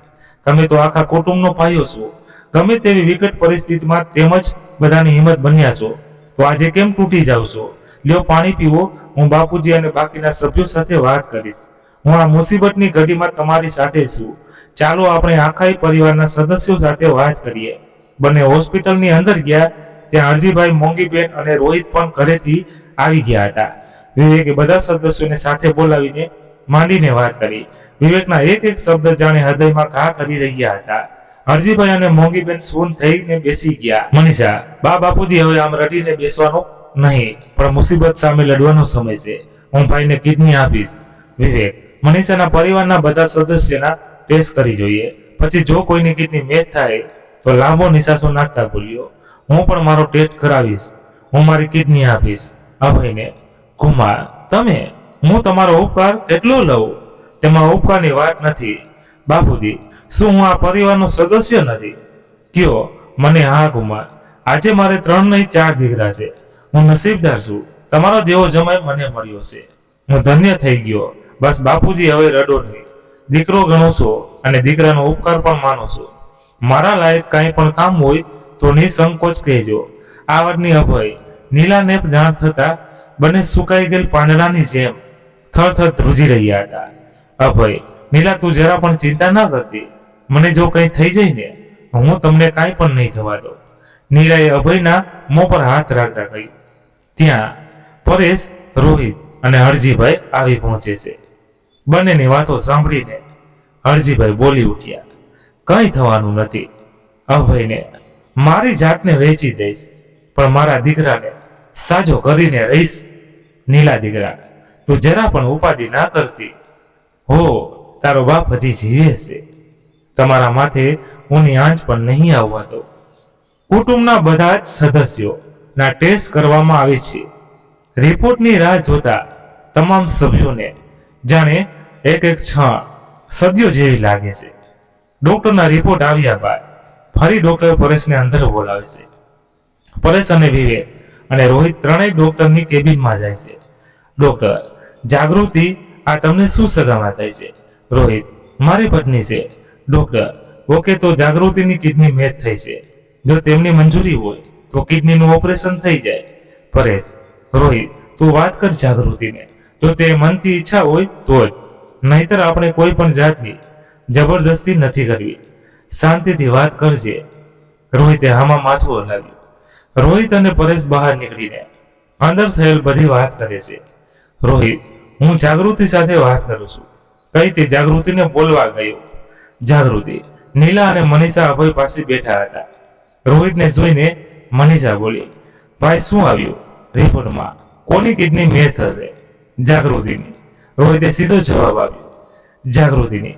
S1: તમે તો આખા કુટુંબનો પાયો છો. ગમે તેવી વિકટ પરિસ્થિતિમાં તેમજ બધાની હિંમત બન્યા છો, તો આજે કેમ તૂટી જાવ છો? લ્યો, પાણી પીવો. હું બાપુજી અને બાકીના સભ્યો સાથે વાત કરીશ. હું આ મુસીબતની ઘડીમાં તમારી સાથે છું. ચાલો આપણે આખા પરિવારના સદસ્યો સાથે વાત કરીએ. બંને હોસ્પિટલની અંદર ગયા. ત્યાં અરજીભાઈ, મોંઘીબેન અને રોહિત પણ ઘરેથી આવી ગયા હતા. વિવેકે બધા સદસ્યોને સાથે બોલાવીને માંડીને વાત કરી. વિવેકના એક એક શબ્દ જાણે હૃદયમાં ઘા કરી રહ્યા હતા. અરજીભાઈ અને મોંઘીબેન સૂન થઈને બેસી ગયા. મનીષા: બા બાપુજી, હવે આમ રડીને બેસવાનો નહીં, પણ મુસીબત સામે લડવાનો સમય છે. હું ભાઈને કિડની આપીશ. વિવેક: મનીષાના પરિવારના બધા સદસ્યોના ટેસ્ટ કરી જોઈએ, પછી જો કોઈની કિડની મેચ થાય તો લાંબો નિશાસો નાખતા બોલ્યો. હું પણ મારો ટેસ્ટ કરાવીશ. હું મારી કિડની આપીશ અભયને. કુમાર, તમે હું તમારો ઉપકાર કેટલો લઉં, તેમાં ઉપકારની વાત નથી. બાપુજી, શું હું આ પરિવારનો સદસ્ય નથી? કયો મને. હા કુમાર, આજે મારે 3 નહીં 4 દીકરા છે. હું નસીબદાર છું, તમારો જેવો જમાઈ મને મળ્યો છે. હું ધન્ય થઈ ગયો. બસ બાપુજી, હવે રડો નહીં. દીકરો ગણો છો અને દીકરાનો ઉપકાર પણ માનો છો. મારા લાયક કાંઈ પણ કામ હોય તો નિસંકોચ કહેજો. આ વાતની અભય નીલાને જાણ થતા બંને સુકાઈ ગયેલ પાંદડાની જેમ થરથર ધ્રુજી રહ્યા હતા. અભય, નીલા, તું જરા પણ ચિંતા ન કરતી. મને જો કંઈ થઈ જાય ને, હું તમને કાંઈ પણ નહીં થવા દઉં. નીલાએ અભયના મોં પર હાથ રાખતા કહ્યું. ત્યાં પરેશ, રોહિત અને હરજીભાઈ આવી પહોંચે છે. બંનેની વાતો સાંભળીને હરજીભાઈ બોલી ઉઠ્યા. કંઈ થવાનું નથી. અભયને મારી જાતને વેચી દઈશ, પણ મારા દીકરાને સાજો કરીને રહીશ. નીલા દીકરા, તું જરા પણ ઉપાધિ ના કરતી હો. તારો બાપ હજી જીવે છે. તમારા માથે ઊની આંચ પણ નહીં આવવા દો. કુટુંબના બધા જ સદસ્યોના ટેસ્ટ કરવામાં આવે છે. રિપોર્ટની રાહ જોતા તમામ સભ્યોને જાણે એક ક્ષણ સદીઓ જેવી લાગે છે. ડોક્ટરના રિપોર્ટ આવ્યા બાદ ફરી ડોક્ટર પરેશને અંદર બોલાવે છે. પરેશ અને વિવેક અને રોહિત ત્રણેય ડોક્ટરની કેબિનમાં જાય છે. ડોક્ટર, જાગૃતિ, આ તમને શું સગામાં થાય છે? રોહિત, મારી પત્ની છે. ડોક્ટર, ઓકે, તો જાગૃતિની કિડની મેચ થઈ છે. જો તેમની મંજૂરી હોય તો કિડનીનું ઓપરેશન થઈ જાય. પરેશ, રોહિત, તું વાત કર જાગૃતિને. જો તે મનથી ઈચ્છા હોય તો જ, નહીતર આપણે કોઈ પણ જાતની જબરદસ્તી નથી કરવી. શાંતિથી વાત કરજે. રોહિતે હામાં માથું હલાવ્યું. રોહિત અને પરેશ બહાર નીકળીને અંદર થયેલ બધી વાત કરે છે. રોહિત, હું જાગૃતિ સાથે વાત કરું છું, કઈ તે જાગૃતિને બોલવા ગયો. જાગૃતિ, નીલા અને મનીષા અભય પાસે બેઠા હતા. રોહિતને જોઈને મનીષા બોલી, ભાઈ શું આવ્યું રિપોર્ટમાં? કોની કિડની મેચ થશે? જાગૃતિની. રોહિતે સીધો જવાબ આપ્યો, જાગૃતિની.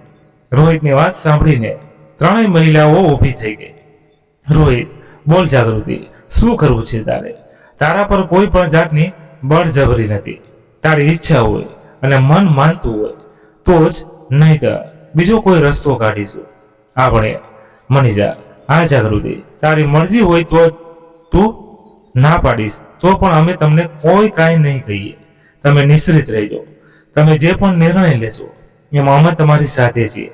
S1: રોહિતની વાત સાંભળીને ત્રણેય મહિલાઓ ઊભી થઈ ગઈ. રોહિત, બોલ જાગૃતિ, શું કરવું છે તારે? તારા પર કોઈ પણ જાતની બળજબરી નથી. તારી ઈચ્છા હોય અને મન માનતું હોય તો જ, નહીતર બીજો કોઈ રસ્તો કાઢીશું આપણે. મનીષા, હા જાગૃતિ, તારી મરજી હોય તો તું ના પાડીશ તો પણ અમે તમને કોઈ કાંઈ નહીં કહીએ. તમે નિશ્ચિત રહેજો. તમે જે પણ નિર્ણય લેશો એમાં અમે તમારી સાથે છીએ.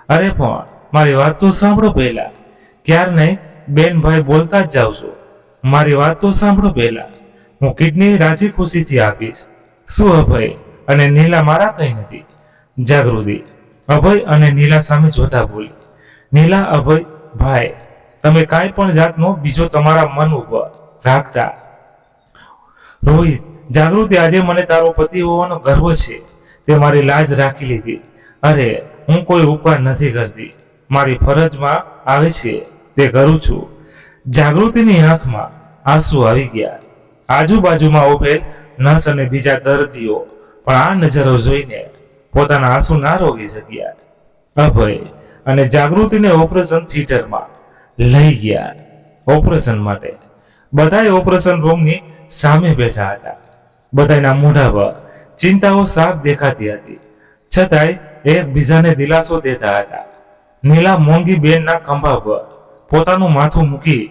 S1: અરે પણ મારી વાત તો સાંભળો પહેલા. ક્યાર નહીં બેન ભાઈ બોલતા જ જાવ છો. મારી વાત તો સાંભળો પહેલા. હું કિડની રાજી ખુશીથી આપીશ. શું અભય અને નીલા મારા કંઈ નથી? જાગૃતિ અભય અને નીલા સામે જોતા બોલી, નીલા, અભય ભાઈ, તમે કાંઈ પણ જાતનો બીજો તમારા મન ઉપર રાખતા. રોહિત, જાગૃતિ, આજે મને તારો પતિ હોવાનો ગર્વ છે. તે મારી લાજ રાખી લીધી. અરે, હું કોઈ ઉપકાર નથી કરતી. મારી ફરજમાં આવે છે તે કરું છું. જાગૃતિની આંખમાં આંસુ આવી ગયા. આજુબાજુમાં ઉભેલ નર્સ અને બીજા દર્દીઓ પણ આ નજરો જોઈને પોતાના આંસુ ના રોકી શક્યા. અભય અને જાગૃતિને ઓપરેશન થિયેટરમાં લઈ ગયા. ઓપરેશન માટે બધાય ઓપરેશન રૂમની સામે બેઠા હતા. બધાના મોઢા પર ચિંતાઓ સાફ દેખાતી હતી, છતાંય એકબીજાને દિલાસો દેતા હતા. નીલા મોંઘી બેનના ખંભા પર પોતાનું માથું મૂકી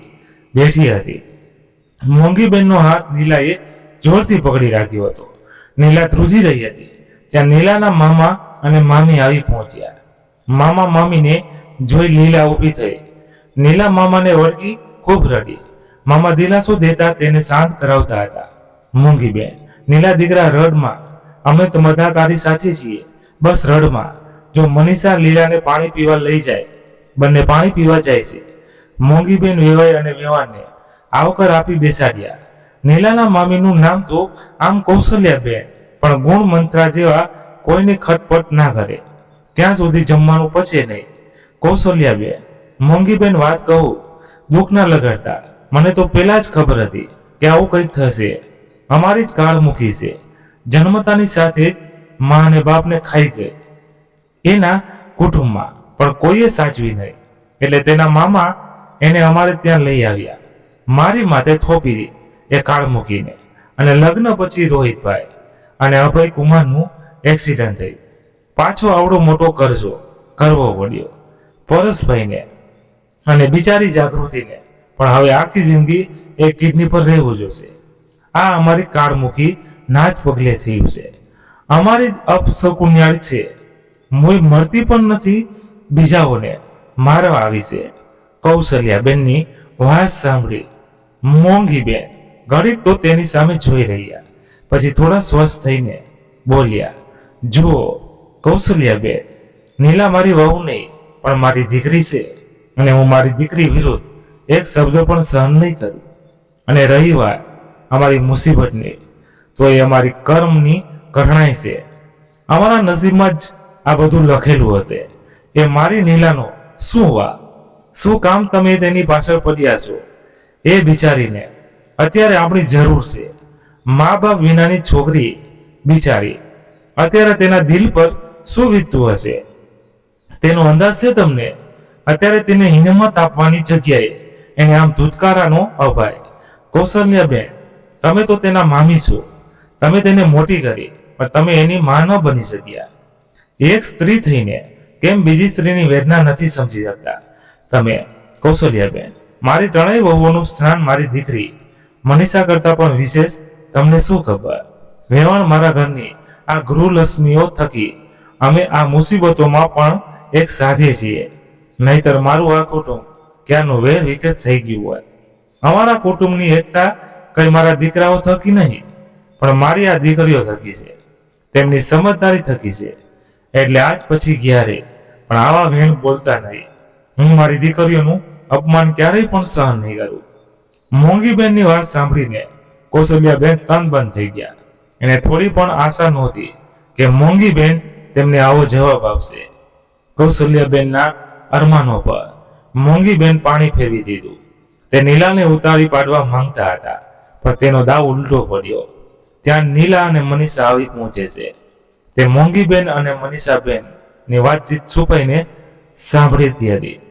S1: બેઠી હતી. મોંઘી બેનનો હાથ નીલાએ જોરથી પકડી રાખ્યો હતો. નીલા ધ્રુજી રહી હતી. ત્યાં નીલાના મામા અને મામી આવી પહોંચ્યા. મામા મામીને જોઈ નીલા ઊભી થઈ. નીલા મામાને વળગી ખૂબ રડી. મામા દિલાસો દેતા તેને શાંત કરાવતા હતા. મોંઘી બેન, નીલા દીકરા, રડમાં. અમે તો બધા તારી સાથે છીએ, બસ રડમાં. જો મનીષા લીલાને પાણી પીવા લઈ જાય, બંને પાણી પીવા જાય છે. મોંઘી બેન વેવાઈ અને વેવાણને આવકાર આપી બેસાડ્યા. નીલાના મામીનું નામ તો આમ કૌશલ્યાબેન, પણ ગુણ મંત્રા જેવા કોઈને ખટપટ ના કરે ત્યાં સુધી જમવાનું પચે નહીં. કૌશલ્યાબેન, મોંઘીબેન, વાત કહું, દુઃખ ના લગાડતા. મને તો પહેલા જ ખબર હતી કે આવું કંઈક થશે. અમારી જ કાળમુખી છે. જન્મતાની સાથે જ મા અને બાપને ખાઈ ગઈ. એના કુટુંબમાં પણ કોઈએ સાચવી નહીં, એટલે તેના મામા એને અમારે ત્યાં લઈ આવ્યા. મારી માથે થોપી એ કાળમુખીને. અને લગ્ન પછી રોહિતભાઈ અને અભય કુમારનું એક્સિડન્ટ થયું. પાછો આવડો મોટો કરજો કરવો પડ્યો પરેશભાઈને અને બિચારી જાગૃતિને. પણ હવે આખી જિંદગી એ કિડની પર રહેવું જોશે. આ અમારી કાળમુખી ના જ પગલે થયું છે. અમારી અપશકુનિયાળ છે. મોય મળતી પણ નથી, બીજાઓને મારવા આવી છે. કૌશલ્યાબેનની વાત સાંભળી મોંઘીબેન ઘડીક તો તેની સામે જોઈ રહ્યા, પછી થોડા સ્વસ્થ થઈને બોલ્યા, જુઓ કૌશલ્યાબેન, નીલા મારી વહુ નહીં પણ મારી દીકરી છે, અને હું મારી દીકરી વિરુદ્ધ એક શબ્દ પણ સહન નહીં કરું. અને રહી વાત અમારી મુસીબતની, તો એ અમારી કર્મની કઠણાઈ છે. અમારા નસીબમાં જ આ બધું લખેલું હશે. એ મારી નીલાનો શું વા, શું કામ તમે તેની પાછળ પડ્યા છો? એ બિચારીને અત્યારે આપણી જરૂર છે. મા બાપ વિનાની છોકરી બિચારી, અત્યારે તેના દિલ પર શું વીતતું હશે તેનો અંદાજ છે તમને? અત્યારે તેને હિંમત આપવાની જગ્યાએ એને આમ ધુતકારાનો અભાય. કૌશલ્યાબેન, તમે તો તેના મામી છો. તમે તેને મોટી કરી, પણ તમે એની માં ન બની શક્યા. એક સ્ત્રી થઈને કેમ બીજી સ્ત્રીની વેદના નથી સમજી શકતા તમે? કૌશલ્યાબેન, મારી ત્રણેય વહુઓનું સ્થાન મારી દીકરી મનીષા કરતા પણ વિશેષ. તમને શું ખબર? વેવાણ મારા ઘરની આ ગૃહલક્ષ્મીઓ થકી અમે આ મુસીબતોમાં પણ એક સાથે છીએ. નહીતર મારું આ કુટુંબ ક્યાંનું વેર વિખેર થઈ ગયું હોત. અમારા કુટુંબની એકતા કઈ મારા દીકરાઓ થકી નહીં, પણ મારી આ દીકરીઓ થકી છે. તેમની સમજદારી થકી છે. એટલે આજ પછી ક્યારે પણ આવા વેણ બોલતા નહીં. હું મારી દીકરીઓનું અપમાન ક્યારેય પણ સહન નહીં કરું. મોંઘીબેનની વાત સાંભળીને કૌશલ્યાબેન તનબન થઈ ગયા. એને થોડી પણ આશા નહોતી કે મોંઘીબેન તેમને આવો જવાબ આપશે. કૌશલ્યાબેનના અરમાનો પર મોંઘીબેન પાણી ફેરવી દીધું. તે નીલાને ઉતારી પાડવા માંગતા હતા, પણ તેનો દાવ ઉલટો પડ્યો. ત્યાં નીલા અને મનીષા આવી પહોંચે છે. તે મોંઘીબેન અને મનીષાબેન ની વાતચીત છુપાઈને સાંભળતી હતી.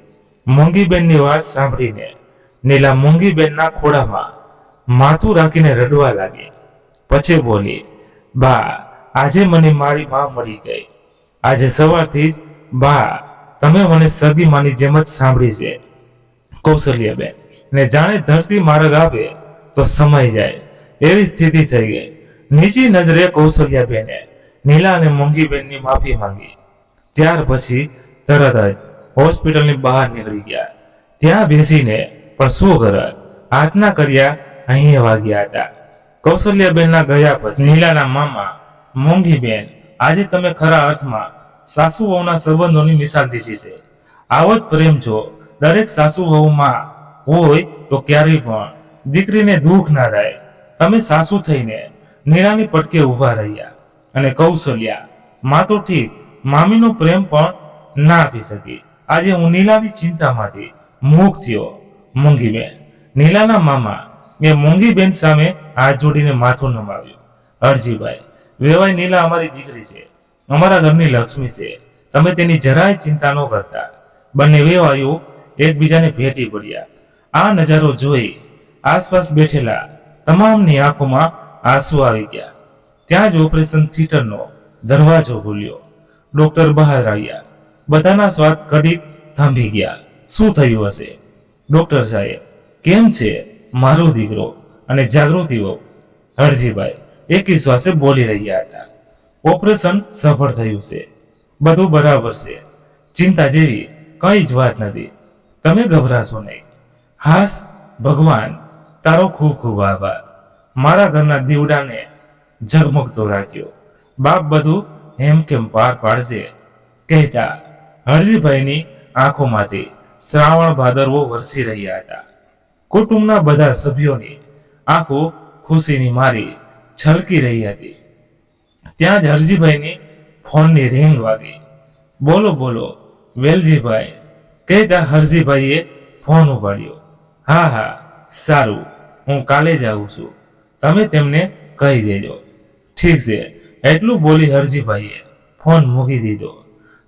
S1: મોંઘીબેનની વાત સાંભળીને નીલા મોંઘીબેનના ખોળામાં માથું રાખીને રડવા લાગી. પછી બોલી, બા, આજે મને મારી માં મળી ગઈ. આજે સવારથી જ બા તમે મને સગી માની જેમ જ સાંભળી છે. કૌશલ્યાબેન ને જાણે ધરતી માર્ગ આપે તો સમાઈ જાય એવી સ્થિતિ થઈ ગઈ. નીચી નજરે કૌશલ્યાબેને નીલા અને મોંઘીબેનની માફી માંગી. ત્યાર પછી તરત જ હોસ્પિટલની બહાર નીકળી ગયા. ત્યાં બેસીને પણ શું કરત, હાથના કર્યા અહીં વાગ્યા હતા. કૌશલ્યાબેનના ગયા પછી નીલાના મામા મોંઘીબેન, આજે તમે ખરા અર્થમાં સાસુ વહુના સંબંધોની મિસાલ દીધી છે. આવો જ પ્રેમ જો દરેક સાસુ વહુમાં હોય તો ક્યારેય પણ દીકરીને દુઃખ ના થાય. તમે સાસુ થઈને નીલાની પટકે ઊભા રહ્યા, અને કૌશલ્યા માં તો ઠીક, મામીનો પ્રેમ પણ ના આપી શકી. આજે હું નીલાની ચિંતામાંથી મુક્ત થયો. મોંઘીબેન, નીલાના મામા એ મોંઘીબેન સામે હાથ જોડીને માથું નમાવ્યું. અરજીભાઈ, વેવાઈ નીલા અમારી દીકરી છે, અમારા ઘરની લક્ષ્મી છે. તમે તેની જરાય ચિંતા ન કરતા. બંને વેવાઈઓ એકબીજાને ભેટી પડ્યા. આ નજારો જોઈ આસપાસ બેઠેલા તમામની આંખોમાં આંસુ આવી ગયા. ત્યાં જ ઓપરેશન થિયેટરનો દરવાજો ખુલ્યો. ડોક્ટર બહાર આવ્યા. બધાના શ્વાસ કડીક થાંભી ગયા. શું થયું હશે? ડોક્ટર સાહેબ, કેમ છે મારો દીકરો અને જાગૃતિ વહુ? હરજીભાઈ એકી શ્વાસે બોલી રહ્યા હતા. ઓપરેશન સફળ થયું છે, બધું બરાબર છે, ચિંતા જેવી કઈ જ વાત નથી. તમે ગભરાશો નહીં. હાસ ભગવાન, તારો ખૂબ ખૂબ આભાર. મારા ઘરના દીવડાને ઝગમગતો રાખ્યો. બાપ બધું એમ કેમ પાર પાડશે. કહેતા હરજીભાઈની આંખોમાંથી શ્રાવણ ભાદરવો વરસી રહ્યા હતા. કુટુંબના બધા સભ્યોની આંખો ખુશીની મારી છલકી રહી હતી. ત્યાં જ હરજીભાઈની ફોનની રિંગ વાગી. બોલો બોલો વેલજીભાઈ, કહેતા હરજીભાઈએ ફોન ઉપાડ્યો. હા હા, સારું, હું કાલે જ આવું છું, તમે તેમને કહી દેજો. ઠીક છે, એટલું બોલી હરજીભાઈએ ફોન મૂકી દીધો.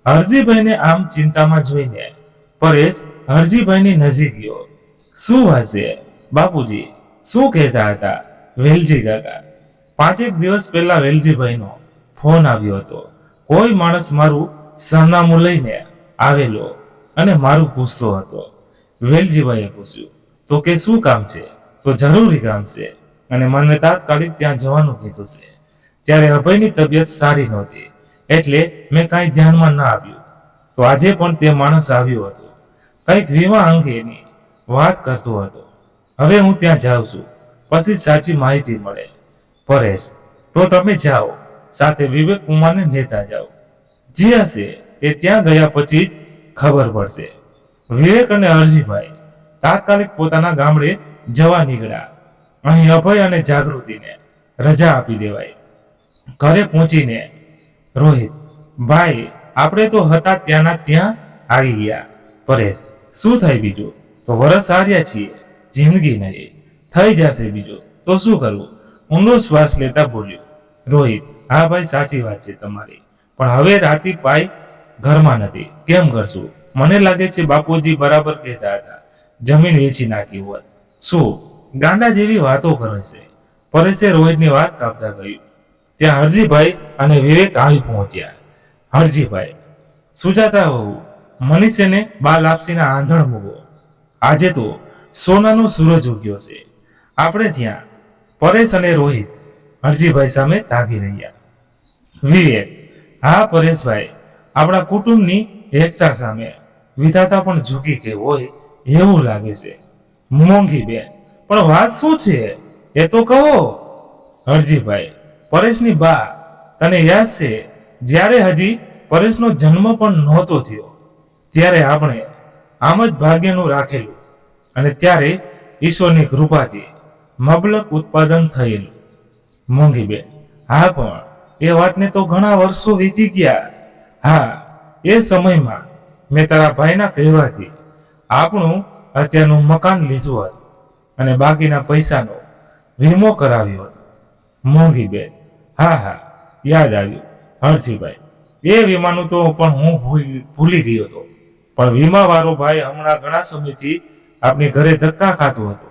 S1: હરજીભાઈને આમ ચિંતામાં જોઈને પરેશ હરજીભાઈની નજીક ગયો. શું વાત છે બાપુજી, શું કહેતા હતા વેલજી કાકા? પાંચેક દિવસ પહેલા વેલજીભાઈનો ફોન આવ્યો હતો. કોઈ માણસ મારું સરનામું લઈને આવેલો અને મારું પૂછતો હતો. વેલજીભાઈએ પૂછ્યું તો કે શું કામ છે? તો જરૂરી કામ છે અને મને તાત્કાલિક ત્યાં જવાનું કીધું છે. ત્યારે અભયની તબિયત સારી નહોતી એટલે મેં કાંઈ ધ્યાનમાં ન આપ્યું. તો આજે પણ તે માણસ આવ્યો હતો. કંઈક વીમા અંગેની વાત કરતો હતો. હવે હું ત્યાં જાઉં છું, પછી જ સાચી માહિતી મળે. પરેશ, તો તમે જાઓ, સાથે વિવેક કુમારને લેતા જાઓ. જે હશે એ ત્યાં ગયા પછી જ ખબર પડશે. વિવેક અને અરજીભાઈ તાત્કાલિક પોતાના ગામડે જવા નીકળ્યા. અહીં અભય અને જાગૃતિને રજા આપી દેવાય. ઘરે પહોંચીને રોહિત, ભાઈ આપણે તો હતા ત્યાંના ત્યાં આવી ગયા. પરેશ, શું થાય બીજું? તો વરસ હાર્યા છીએ, જિંદગી નહીં, થઈ જશે બીજું તો શું કરવું? ઊંડો શ્વાસ લેતા બોલ્યો રોહિત. હા ભાઈ, સાચી વાત છે તમારી, પણ હવે રાતી પાઈ ઘરમાં નથી, કેમ કરશું? મને લાગે છે બાપુજી બરાબર કહેતા હતા, જમીન વેચી નાખી હોત. શું ગાંડા જેવી વાતો કરે છે? પરેશે રોહિતની વાત કાપતા કહ્યું. ત્યાં હરજીભાઈ અને વિવેક આવી પહોંચ્યા. હરજીભાઈ, સુજાતા વહુ મનીષને બા લાપસીના આંધણ મૂકો. આજે તો સોનાનો સૂરજ ઉગ્યો છે. આપણે ત્યાં પરેશ અને રોહિત હરજીભાઈ સામે તાકી રહ્યા. વિવેક, હા પરેશભાઈ, આપણા કુટુંબની એકતા સામે વિધાતા પણ ઝૂકી કે હોય એવું લાગે છે. મોંઘી બેન, પણ વાત શું છે એ તો કહો. હરજીભાઈ, પરેશની બા, તને યાદ છે જ્યારે હજી પરેશનો જન્મ પણ નહોતો થયો ત્યારે આપણે આમ જ ભાગ્યનું રાખેલું અને ત્યારે ઈશ્વરની કૃપાથી મબલક ઉત્પાદન થયેલું. મોંઘી બેન, હા પણ એ વાતને તો ઘણા વર્ષો વીતી ગયા. હા, એ સમયમાં મેં તારા ભાઈના કહેવાથી આપણું અત્યારનું મકાન લીધું હતું અને બાકીના પૈસાનો વીમો કરાવ્યો હતો. મોંઘી બેન, હા હા, યાદ આવ્યું. હરજીભાઈ, એ વીમાનું તો પણ હું ભૂલી ગયો હતો, પણ વીમા વાળો ભાઈ હમણાં ઘણા સમયથી આપણી ઘરે ધક્કા ખાતો હતો.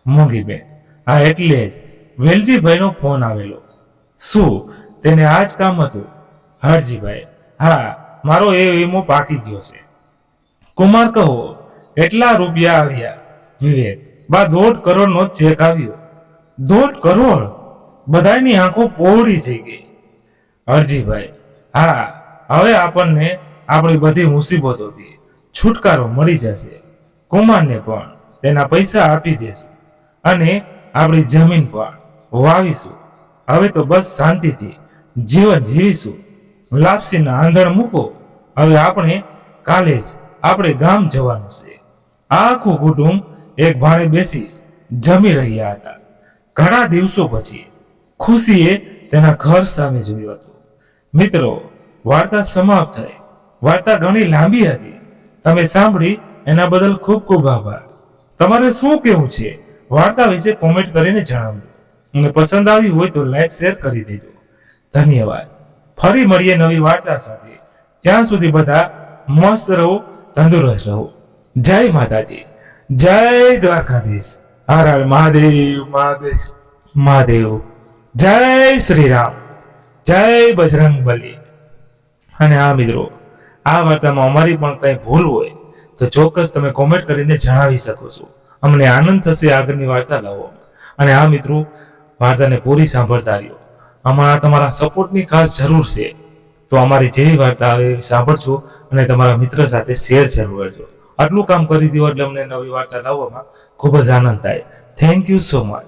S1: મોંઘી બેન, હા એટલે જ વેલજીભાઈનો ફોન આવેલો. શું તેને આ જ કામ હતું? હરજીભાઈ, હા, મારો એ વીમો પાકી ગયો છે. કુમાર, કહો કેટલા રૂપિયા આવ્યા? વિવેક, બા 1.5 કરોડનો ચેક આવ્યો. 1.5 કરોડ? બધાની આંખો પહોળી થઈ ગઈ. હરજીભાઈ, હા, હવે આપણને આપણી બધી મુસીબતોથી છુટકારો મળી જશે. કુમારને પણ તેના પૈસા આપી દેશું અને આપણી જમીન પણ વાવીશું. હવે તો બસ શાંતિથી જીવન જીવીશું. લાપસીના આંધણ મૂકો. હવે આપણે કાલે જ આપણે ગામ જવાનું છે. આખું કુટુંબ એક ભાણે બેસી જમી રહ્યા હતા. ઘણા દિવસો પછી ખુશીએ તેના ઘર સામે જોયું હતું. મિત્રો, વાર્તા સમાપ્ત થઈ. વાર્તા ઘણી લાંબી હતી. તમે સાંભળી એના બદલ ખૂબ ખૂબ આભાર. તમારે શું કહેવું છે વાર્તા વિશે કોમેન્ટ કરીને જણાવજો અને પસંદ આવી હોય તો લાઈક શેર કરી દેજો. ધન્યવાદ. ફરી મળીએ નવી વાર્તા સાથે. ત્યાં સુધી બધા મસ્ત રહો, તંદુરસ્ત રહો. જય માતાજી, જય દ્વારકાધીશ. હર હર મહાદેવ, મહાદેવ, મહાદેવ. જય શ્રી રામ, જય બજરંગ બલી. અને હા મિત્રો, આ વાર્તામાં અમારી પણ કંઈ ભૂલ હોય તો ચોક્કસ તમે કોમેન્ટ કરીને જણાવી શકો છો. અમને આનંદ થશે આગળની વાર્તા લાવો. અને આ મિત્રો, વાર્તાને પૂરી સાંભળતા રહ્યો. અમારા તમારા સપોર્ટની ખાસ જરૂર છે. તો અમારી જેવી વાર્તા આવે એવી સાંભળજો અને તમારા મિત્ર સાથે શેર જરૂર કરજો. આટલું કામ કરી દો એટલે અમને નવી વાર્તા લાવવામાં ખૂબ જ આનંદ થાય. Thank you so much.